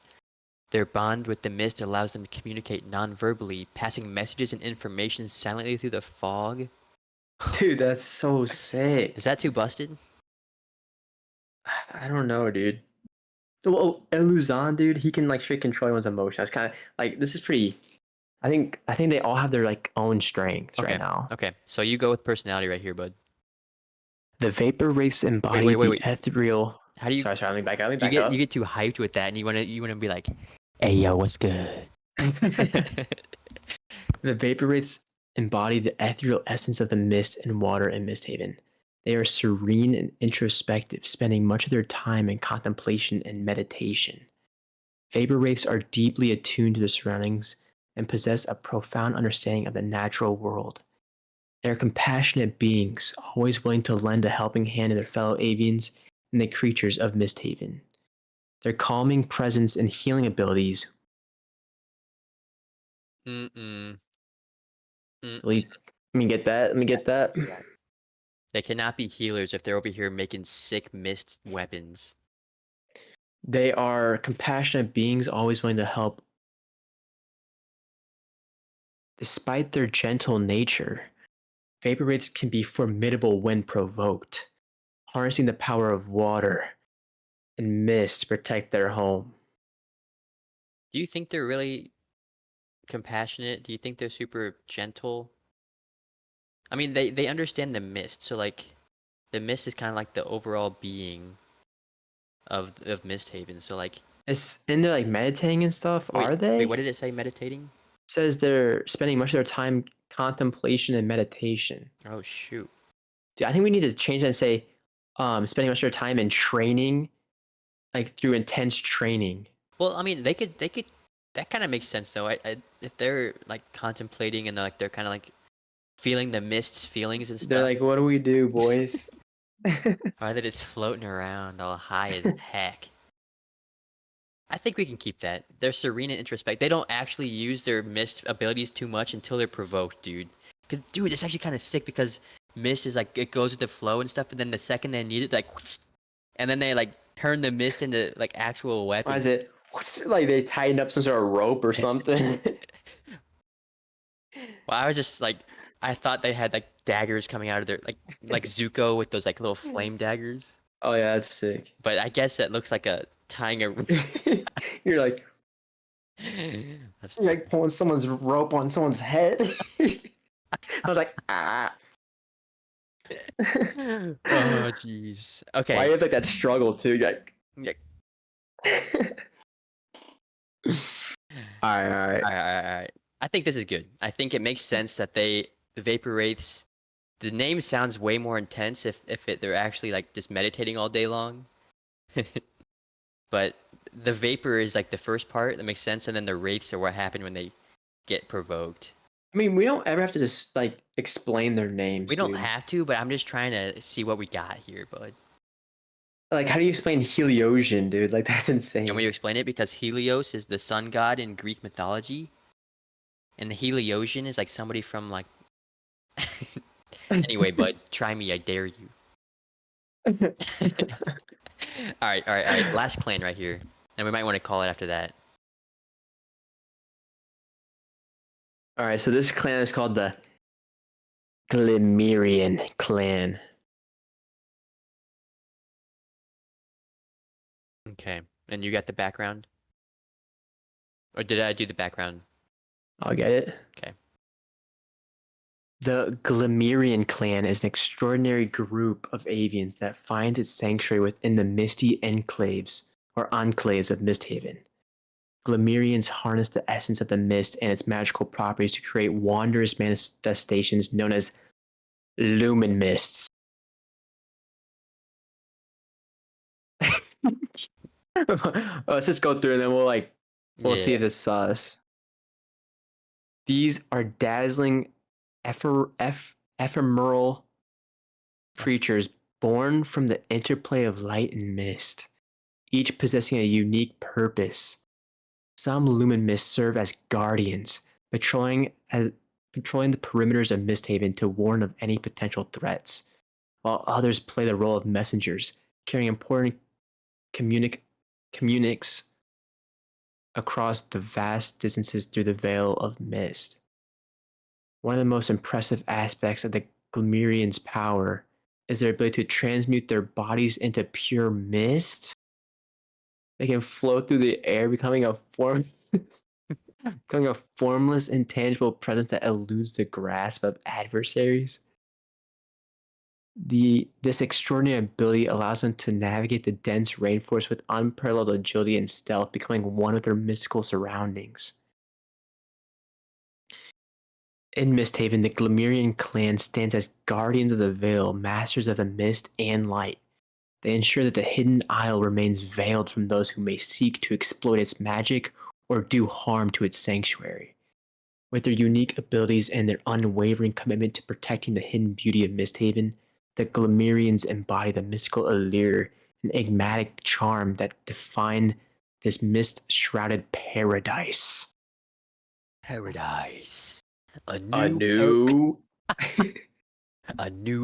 Their bond with the mist allows them to communicate non-verbally, passing messages and information silently through the fog. Dude, that's so sick. Is that too busted? I don't know, dude. Well, Eluzan, dude, he can like straight control everyone's emotion. That's kind of like this is pretty. I think they all have their like own strengths right now. Okay. So you go with personality right here, bud. The vapor wraiths embody the Wait. ethereal. How do you Sorry, let me back up. Let me you back get you up. get too hyped with that and you wanna be like, hey yo, what's good? The vapor wraiths embody the ethereal essence of the mist and water in Misthaven. They are serene and introspective, spending much of their time in contemplation and meditation. Vapor wraiths are deeply attuned to their surroundings and possess a profound understanding of the natural world. They are compassionate beings, always willing to lend a helping hand to their fellow avians and the creatures of Misthaven. Their calming presence and healing abilities. Mm-mm. Let me get that. Let me get that. They cannot be healers if they're over here making sick mist weapons. They are compassionate beings, always willing to help. Despite their gentle nature, vapor wraiths can be formidable when provoked, harnessing the power of water and mist to protect their home. Do you think they're really compassionate? Do you think they're super gentle? I mean, they understand the mist, so like the mist is kind of like the overall being of Misthaven. So like, And they're like meditating and stuff, are wait, they? what did it say? Meditating? It says they're spending much of their time contemplation and meditation. Oh shoot. Dude, I think we need to change that and say spending much of their time in training, like through intense training. Well, I mean, they could. That kind of makes sense though. If they're like contemplating and they're kind of like feeling the mist's feelings and They're stuff, like, what do we do, boys? or they're just floating around all high as heck. I think we can keep that. They're serene and introspect. They don't actually use their mist abilities too much until they're provoked, dude. Because, dude, it's actually kind of sick because mist is like, it goes with the flow and stuff, and then the second they need it, like, and then they, like, turn the mist into, like, actual Why weapons. is it? What's like they tighten up some sort of rope or something? Well, I was just, like, I thought they had, like, daggers coming out of their, like Zuko with those, like, little flame daggers. Oh yeah, that's sick. But I guess that looks like a tying a... You're like That's you're funny. like pulling someone's rope on someone's head. I was like, ah. Oh, jeez. Why Okay. you have like that struggle too? You're like, Yeah. all right. All right. I think this is good. I think it makes sense that the vapor wraiths. The name sounds way more intense if they're actually like just meditating all day long. But the vapor is like the first part that makes sense, and then the wraiths are what happen when they get provoked. I mean, we don't ever have to just like explain their names, We don't dude. have to, but I'm just trying to see what we got here, bud. Like, how do you explain Heliosian, dude? Like, that's insane. Can we explain it? Because Helios is the sun god in Greek mythology, and the Heliosian is like somebody from like. Anyway, bud, try me. I dare you. All right. Last clan right here, and we might want to call it after that. All right, so this clan is called the Glimerian clan. Okay, and you got the background, or did I do the background? I'll get it. Okay. The Glimerian clan is an extraordinary group of avians that finds its sanctuary within the misty enclaves or enclaves of Misthaven. Glimerians harness the essence of the mist and its magical properties to create wondrous manifestations known as lumen mists. Let's just go through and then we'll see if it's sus. These are dazzling ephemeral creatures born from the interplay of light and mist. each possessing a unique purpose. Some lumen mists serve as guardians, patrolling the perimeters of Misthaven to warn of any potential threats, while others play the role of messengers, carrying important communics across the vast distances through the veil of mist. One of the most impressive aspects of the Glimerians' power is their ability to transmute their bodies into pure mist. They can float through the air, becoming a formless, intangible presence that eludes the grasp of adversaries. This extraordinary ability allows them to navigate the dense rainforest with unparalleled agility and stealth, becoming one with their mystical surroundings. In Misthaven, the Glimerian clan stands as guardians of the veil, masters of the mist and light. They ensure that the hidden isle remains veiled from those who may seek to exploit its magic or do harm to its sanctuary. With their unique abilities and their unwavering commitment to protecting the hidden beauty of Misthaven, the Glimerians embody the mystical allure and enigmatic charm that define this mist-shrouded paradise. Paradise. A new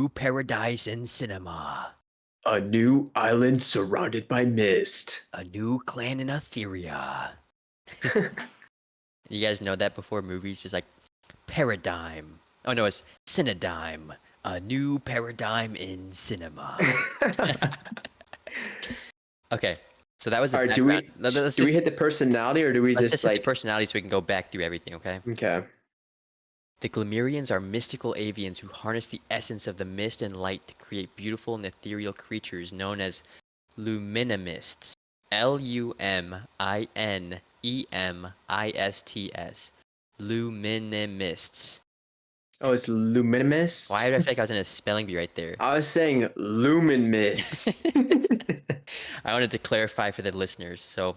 paradise in cinema. A new island surrounded by mist. A new clan in Etheria. You guys know that before movies is like paradigm. Oh no, it's Cinedigm. A new paradigm in cinema. Okay, so that was the Alright, background. do we hit the personality or do we Let's just hit the like personality so we can go back through everything, okay? Okay. The Glimerians are mystical avians who harness the essence of the mist and light to create beautiful and ethereal creatures known as luminimists. Luminemists. Luminimists. Oh, it's Luminimus? Why did I feel like I was in a spelling bee right there? I was saying Lumen Mist. I wanted to clarify for the listeners, so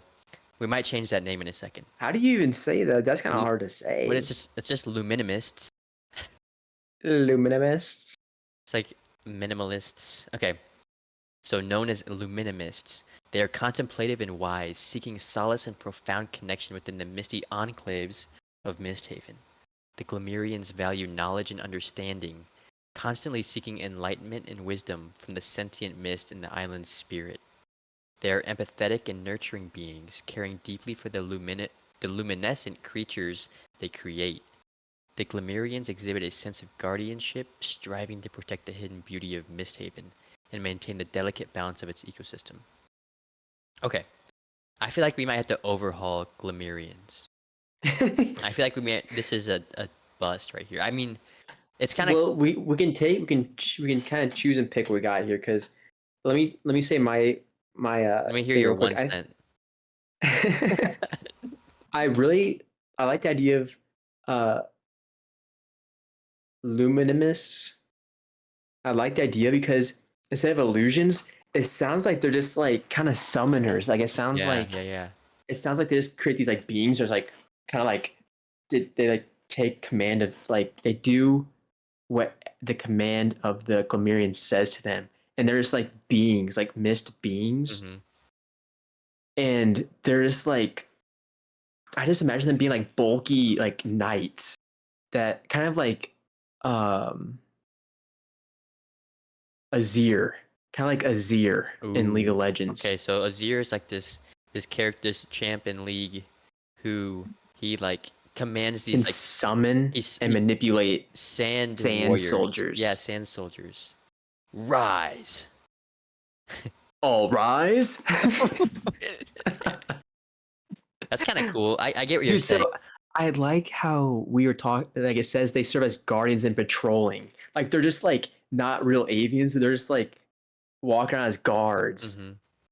we might change that name in a second. How do you even say that? That's kind of hard to say. But it's just luminimists. Luminimists. It's like minimalists. Okay. So known as luminimists, they are contemplative and wise, seeking solace and profound connection within the misty enclaves of Misthaven. The Glimerians value knowledge and understanding, constantly seeking enlightenment and wisdom from the sentient mist in the island's spirit. They are empathetic and nurturing beings, caring deeply for the luminescent creatures they create. The Glimerians exhibit a sense of guardianship, striving to protect the hidden beauty of Misthaven and maintain the delicate balance of its ecosystem. Okay, I feel like we might have to overhaul Glimerians. I feel like this is a bust right here. I mean, it's kind of well. We can kind of choose and pick what we got here because let me say my let me hear your 1 cent. I like the idea of Luminimus. I like the idea because instead of illusions, it sounds like they're just like kind of summoners. Like it sounds like it sounds like they just create these like beings. There's like kind of like they like take command of like they do what the command of the Glimerian says to them, and they're just like beings, like mist beings, and they're just like I just imagine them being like bulky like knights that kind of like Azir, kind of like Azir in League of Legends. Okay, so Azir is like this character, this champ in League, who he like commands these like summon and manipulate sand soldiers. Yeah, sand soldiers. Rise. All rise. That's kind of cool. I get what you're saying. So I like how we were talking. Like it says, they serve as guardians and patrolling. Like they're just like not real avians. They're just like walking around as guards.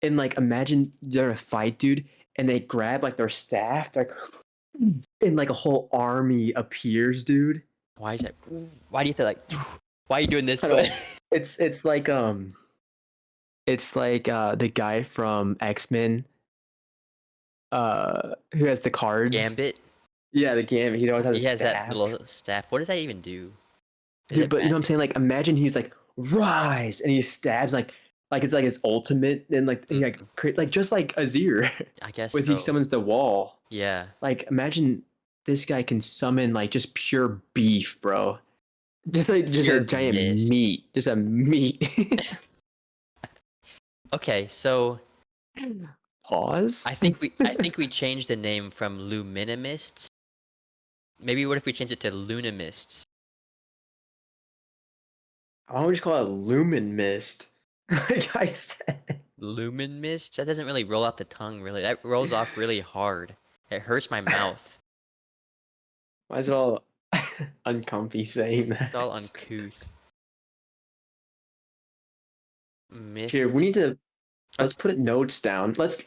And like imagine they're in a fight, dude, and they grab like their staff, like, and like a whole army appears, dude. Why is that? Why do you feel like? Why are you doing this? It's like the guy from X-Men, who has the cards. Gambit. Yeah, the Gambit. He always has. He has that little staff. What does that even do? Dude, but you know what I'm saying? Like, imagine he's like rise, and he stabs like like it's like his ultimate, and like he like like just like Azir, I guess with he so. summons the wall. Yeah. Like imagine this guy can summon like just pure beef, bro. Just like just a Pure giant mist. meat, just a meat. Okay, so Pause. I think we changed the name from Luminimists. Maybe what if we change it to Lunamists? Why don't we just call it lumen mist? Like I said. Lumen Mists? That doesn't really roll off the tongue, really. That rolls off really hard. It hurts my mouth. Why is it all uncomfy saying It's all that? uncouth. Mist. Here, we need to let's Okay. put notes down. Let's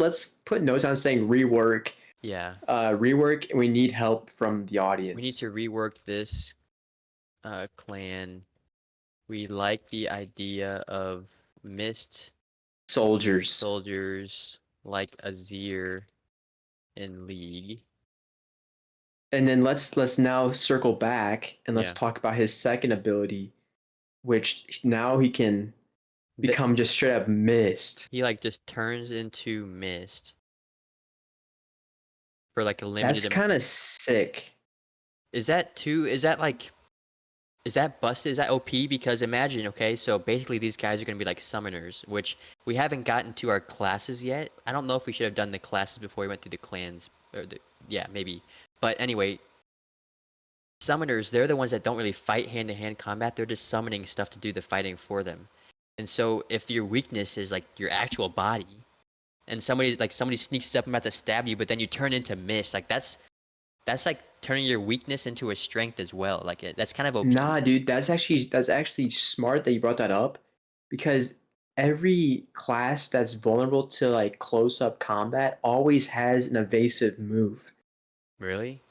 put notes down saying rework. Yeah. Rework, and we need help from the We need audience. to rework this clan. We like the idea of mist Soldiers. soldiers like Azir in League. And then let's now circle back and let's Yeah. talk about his second ability, which now he can become just straight up mist. He like just turns into mist for like a That's limited kind of sick. Is that too is that like is that busted? Is that OP? Because imagine, okay, so basically these guys are gonna be like summoners, which we haven't gotten to our classes yet. I don't know if we should have done the classes before we went through the clans or yeah, maybe. But anyway, summoners, they're the ones that don't really fight hand-to-hand combat. They're just summoning stuff to do the fighting for them. And so if your weakness is like your actual body, and somebody sneaks up and about to stab you, but then you turn into mist, like that's like turning your weakness into a strength as well. Like that's kind of OP. Nah, dude, that's actually smart that you brought that up, because every class that's vulnerable to like close up combat always has an evasive move. Really?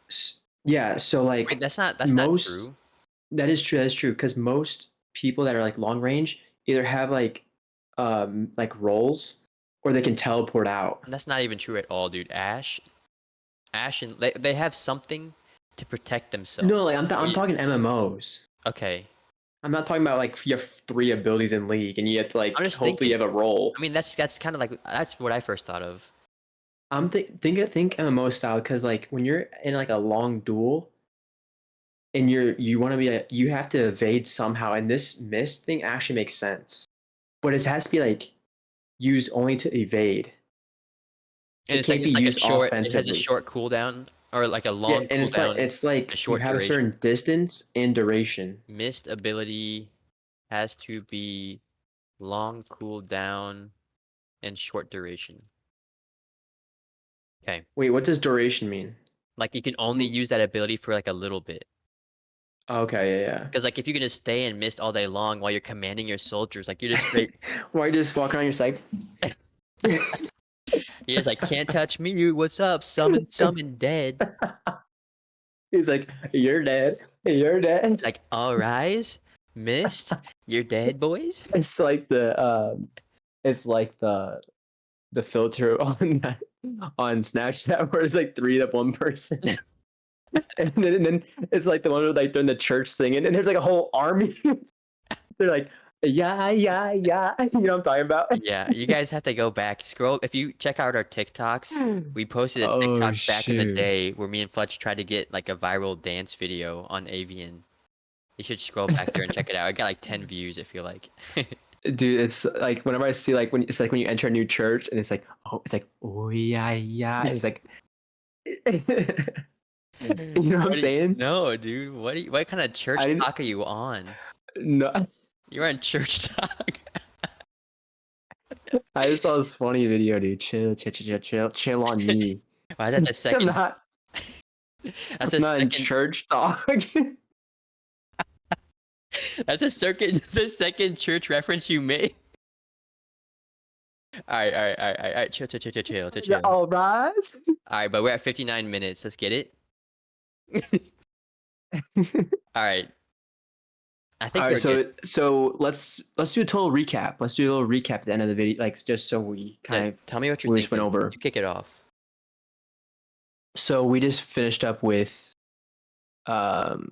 Yeah, so Wait, like that's not most true. that is true. That's true, because most people that are like long range either have like rolls, or they can teleport out. That's not even true at all, dude. Ash and they have something to protect themselves. No, like Or I'm talking MMOs. okay. I'm not talking about like you have 3 abilities in League and you have to I'm like just hopefully you thinking. have a role. I mean, that's kind of like that's what I first thought of. I'm think MMO style, because like when you're in like a long duel and you want to you have to evade somehow, and this mist thing actually makes sense, but it has to be like used only to evade. And It it's like can't be just like a used short. It has a offensively. short cooldown or like a Yeah, long and cooldown, it's a like you short have a duration. certain distance and duration. Mist ability has to be long cooldown and short duration. Okay. Wait, what does duration mean? Like you can only use that ability for like a little bit. Okay, yeah, Because like if you can just stay in mist all day long while you're commanding your soldiers, like you're just yeah. straight. Why are you just walking around your side? You're just like can't touch me. What's up? Summon dead. He's like, "You're dead. You're dead." Like all rise, mist. You're dead, boys. It's like it's like the filter on Snapchat where it's like three to one person, and then it's like the one where like they're in the church singing, and there's like a whole army. They're like, yeah, yeah, yeah. You know what I'm talking about? Yeah, you guys have to go back. Scroll if you check out our TikToks. We posted a Oh TikTok back in the shoot, day where me and Fletch tried to get like a viral dance video on Avian. You should scroll back there and check it out. It got like 10 views, I feel like. dude! It's like whenever I see like when it's like when you enter a new church and it's like, oh, it's like, oh yeah, yeah. It's like, you know what I'm saying? No, dude. What kind of I church didn't. talk are you on? No, You're on church talk. I just saw this funny video, dude. Chill, chill, chill, chill, chill, chill on me. Why is that the I'm second? not. That's I'm a not in second. church, dog. That's a circuit. The second church reference you made. All right, all right, all right, all right. Chill, chill, chill, chill, chill, chill, chill. All rise. All right, but we're at 59 minutes. Let's get it. All right. I think All right, we're good. so let's do a total recap. Let's do a little recap at the end of the video, like just so we Yeah, kind of tell me what you're we just went thinking. over. You kick it off. So we just finished up with um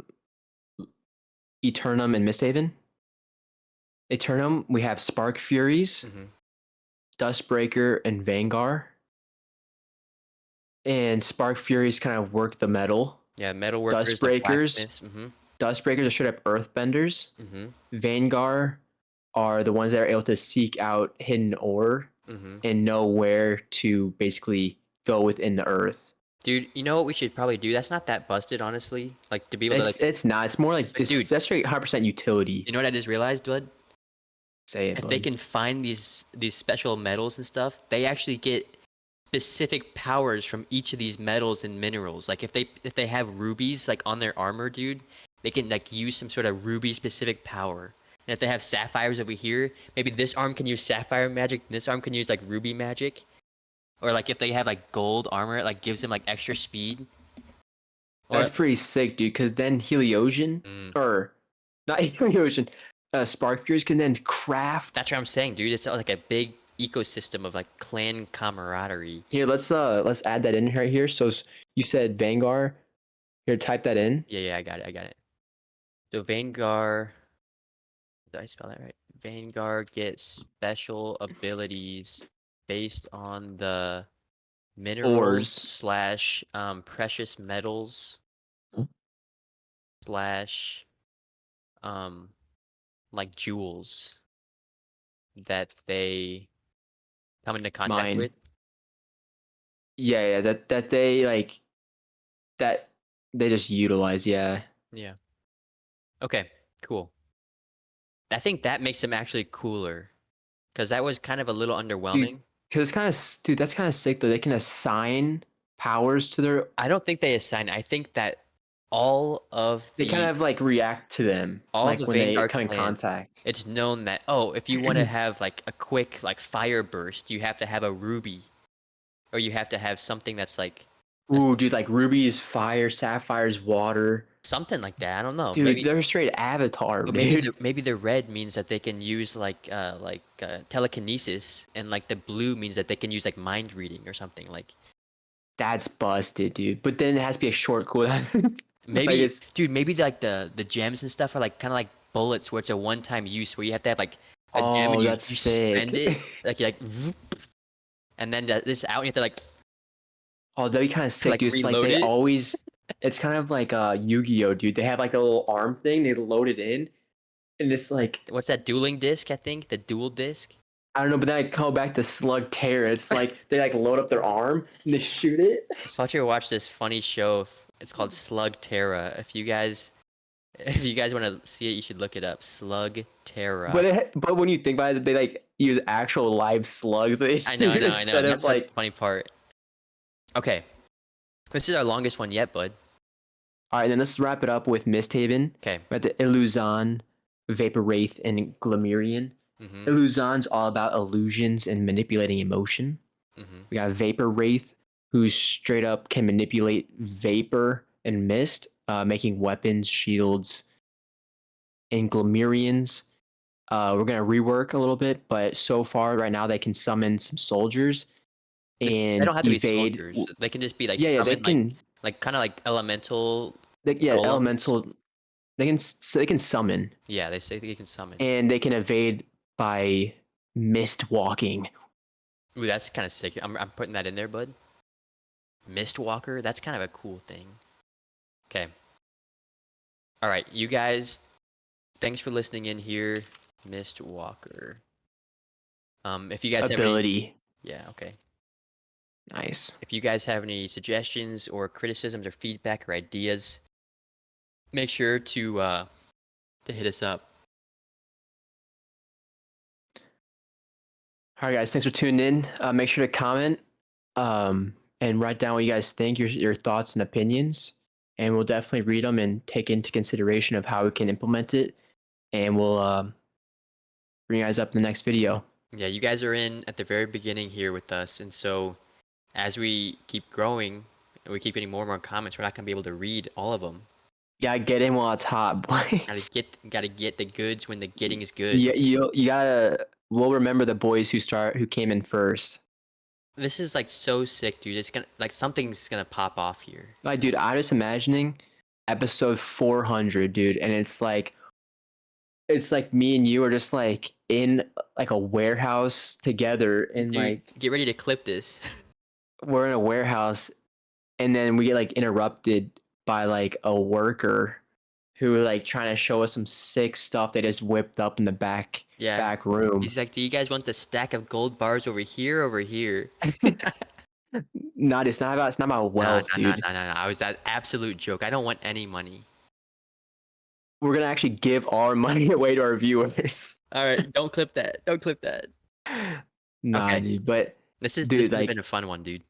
Eternum and Misthaven, Eternum, we have Spark Furies, Mm-hmm. Dustbreaker, and Vanguard. And Spark Furies kind of work the metal. Yeah, metal workers, the Dustbreakers, blacksmiths. Mm-hmm. Dustbreakers are straight up earthbenders. Mm-hmm. Vanguard are the ones that are able to seek out hidden ore Mm-hmm. and know where to basically go within the earth. Dude, you know what we should probably do? That's not that busted, honestly. Like to be able to like. It's not. It's more like this. Dude, That's straight 100% utility. you know what I just realized, bud? Say it, If bud. they can find these special metals and stuff, they actually get specific powers from each of these metals and minerals. Like if they have rubies like on their armor, dude, they can like use some sort of ruby specific power. And if they have sapphires over here, maybe this arm can use sapphire magic, this arm can use like ruby magic. Or like if they have like gold armor, it like gives them like extra speed. Or, That's pretty sick, dude. Because then Heliosian or not Heliosian, Spark Furies can then craft. That's what I'm saying, dude. It's like a big ecosystem of like clan camaraderie. Here, let's add that in right here. So you said Vanguard. Here, type that in. Yeah, I got it. So Vanguard, did I spell that right? Vanguard gets special abilities based on the minerals slash precious metals slash like jewels that they come into contact with. Yeah, that they like that they just utilize. Yeah. Yeah. Okay, cool. I think that makes them actually cooler, because that was kind of a little underwhelming. Because it's kind of, dude, that's kind of sick though. They can assign powers to their. I don't think they assign. I think that all of they kind of like react to them, all like the when Vanguard they come in clan, contact. It's known that if you want to have like a quick like fire burst, you have to have a ruby, or you have to have something that's like. Ooh, dude, like rubies, fire, sapphires, water. Something like that. I don't know. Dude, maybe, they're straight Avatar, dude. Maybe the red means that they can use like telekinesis, and like the blue means that they can use like mind reading or something like. That's busted, dude. But then it has to be a short cooldown. Maybe, dude. Maybe like the gems and stuff are like kind of like bullets, where it's a one-time use, where you have to have like a gem and you spend it, like and then this out, and you have to like. Oh, that'd be kind of sick, like, dude. It's like they always. It's kind of like Yu-Gi-Oh, dude. They have like a little arm thing. They load it in, and it's like. What's that dueling disc? I think the dual disc. I don't know, but then I come back to Slug Terror. It's like they like load up their arm and they shoot it. So I want you to watch this funny show. It's called Slug Terra. If you guys want to see it, you should look it up. Slug Terra. But when you think about it, they like use actual live slugs. They I know. That's like the funny part. Okay, this is our longest one yet, bud. All right, then let's wrap it up with Misthaven. Okay. We have the Illuzon, Vapor Wraith, and Glamirian. Mm-hmm. Illuzon's all about illusions and manipulating emotion. Mm-hmm. We got Vapor Wraith, who straight up can manipulate vapor and mist, making weapons, shields, and Glamirians. We're gonna rework a little bit, but so far right now they can summon some soldiers and they don't have to evade. Be soldiers. They can just be like they can like kind of like elemental. Elemental. They can summon. Yeah, they say they can summon. And they can evade by mist walking. Ooh, that's kind of sick. I'm putting that in there, bud. Mist walker. That's kind of a cool thing. Okay. All right, you guys. Thanks for listening in here, Mist Walker. If you guys ability. Have any, yeah. Okay. Nice. If you guys have any suggestions or criticisms or feedback or ideas, make sure to hit us up. All right, guys. Thanks for tuning in. Make sure to comment and write down what you guys think, your thoughts and opinions, and we'll definitely read them and take into consideration of how we can implement it. And we'll bring you guys up in the next video. Yeah, you guys are in at the very beginning here with us, and so as we keep growing and we keep getting more and more comments, we're not gonna be able to read all of them. You gotta get in while it's hot, boys. Gotta get the goods when the getting is good. Yeah, you gotta. We'll remember the boys who came in first. This is like so sick, dude. It's gonna like something's gonna pop off here. Like, dude, I'm just imagining episode 400, dude, and it's like it's like me and you are just like in like a warehouse together, and Dude, like get ready to clip this. we're in a warehouse, and then we get like interrupted by like a worker who were like trying to show us some sick stuff they just whipped up in the Yeah. back room. He's like, do you guys want the stack of gold bars over here, over here? Not it's not about wealth, dude. No. I was that absolute joke. I don't want any money. We're gonna actually give our money away to our viewers. All right, don't clip that. Don't clip that. Nah, Okay. dude, but This could dude, have like, been a fun one, dude.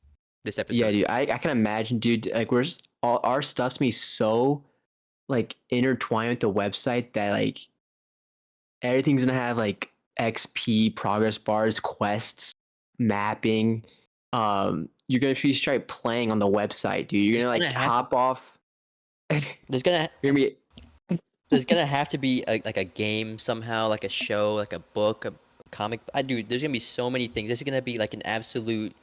This yeah, episode. dude, I can imagine, dude, like we're just, all our stuff's gonna be so like intertwined with the website that like everything's gonna have like XP, progress bars, quests, mapping. You're gonna be straight playing on the website, dude. You're There's gonna gonna like have hop off. there's gonna You're gonna be there's gonna have to be like a game somehow, like a show, like a book, a comic. Dude, there's gonna be so many things. This is gonna be like an absolute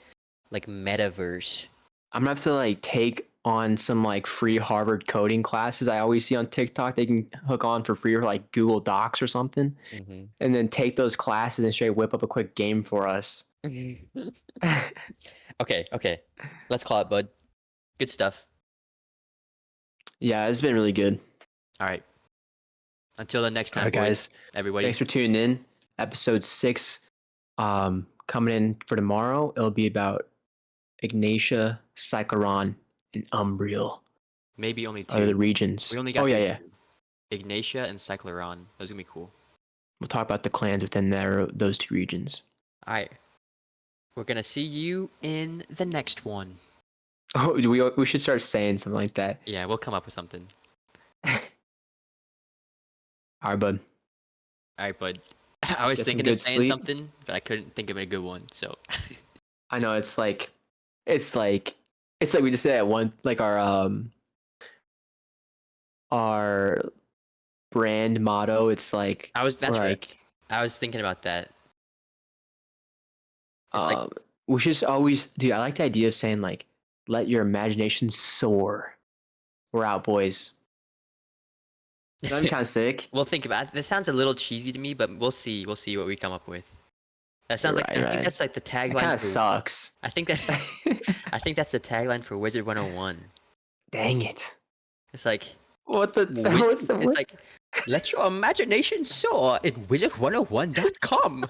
like metaverse. I'm gonna have to like take on some like free Harvard coding classes I always see on TikTok. They can hook on for free or like Google Docs or something, Mm-hmm. and then take those classes and straight whip up a quick game for us. Okay. Let's call it, bud. Good stuff. Yeah, it's been really good. All right. Until the next All time, right, boys. guys. Everybody. Thanks for tuning in. Episode 6, coming in for tomorrow. It'll be about Ignatia, Cycloron, and Umbriel. Maybe only Are the 2. regions? We only got Oh yeah. Ignatia and Cycloron. Those are gonna be cool. We'll talk about the clans within those 2 regions. All right. We're gonna see you in the next one. Oh, we should start saying something like that. Yeah, we'll come up with something. All right, bud. All right, bud. I was Get some thinking good of saying sleep. something, but I couldn't think of a good one. So. I know it's like we just said at one like our brand motto. It's like That's we're right. like I was thinking about that. It's like, we should always, dude. I like the idea of saying like, "Let your imagination soar." We're out, boys. I'm kind of sick. we'll think about it. This sounds a little cheesy to me, but we'll see. We'll see what we come up with. That sounds like I think that's like the It tagline. kind of sucks. I think that I think that's the tagline for Wizard 101. Dang it! It's like What the? it's like let your imagination soar at wizard101.com.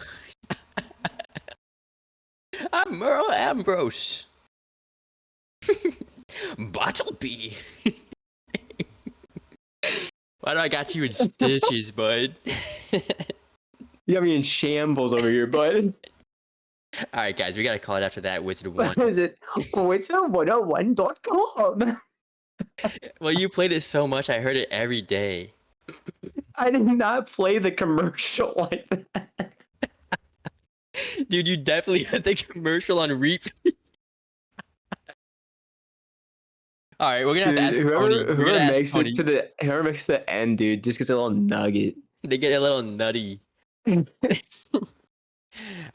I'm Merle Ambrose. Bartleby. Why do I got you in stitches, bud? You got me in shambles over here, bud. All right, guys, we gotta call it after that. Wizard What 1. is it? Wizard101.com. Well, you played it so much, I heard it every day. I did not play the commercial like that. Dude, you definitely had the commercial on repeat. All right, we're gonna have to ask Tony. Whoever makes it to the end, dude, just gets a little nugget. They get a little nutty. All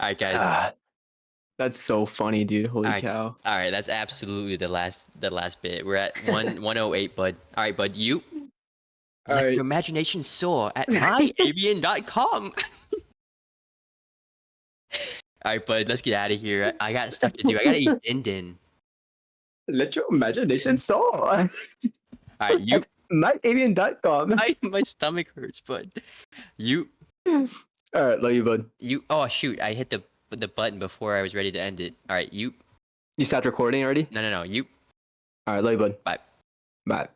right, guys. That's so funny, dude. Holy cow! All right, that's absolutely the last bit. We're at 108, bud. All right, bud. You let your imagination soar at myavian.com. All right, bud. Let's get out of here. I got stuff to do. I gotta eat din. Let your imagination soar. All right, you. myavian.com. My stomach hurts, bud. You. All right, love you, bud. You. Oh shoot! I hit the button before I was ready to end it. All right, you. You stopped recording already? No. You. All right, love you, bud. Bye. Bye.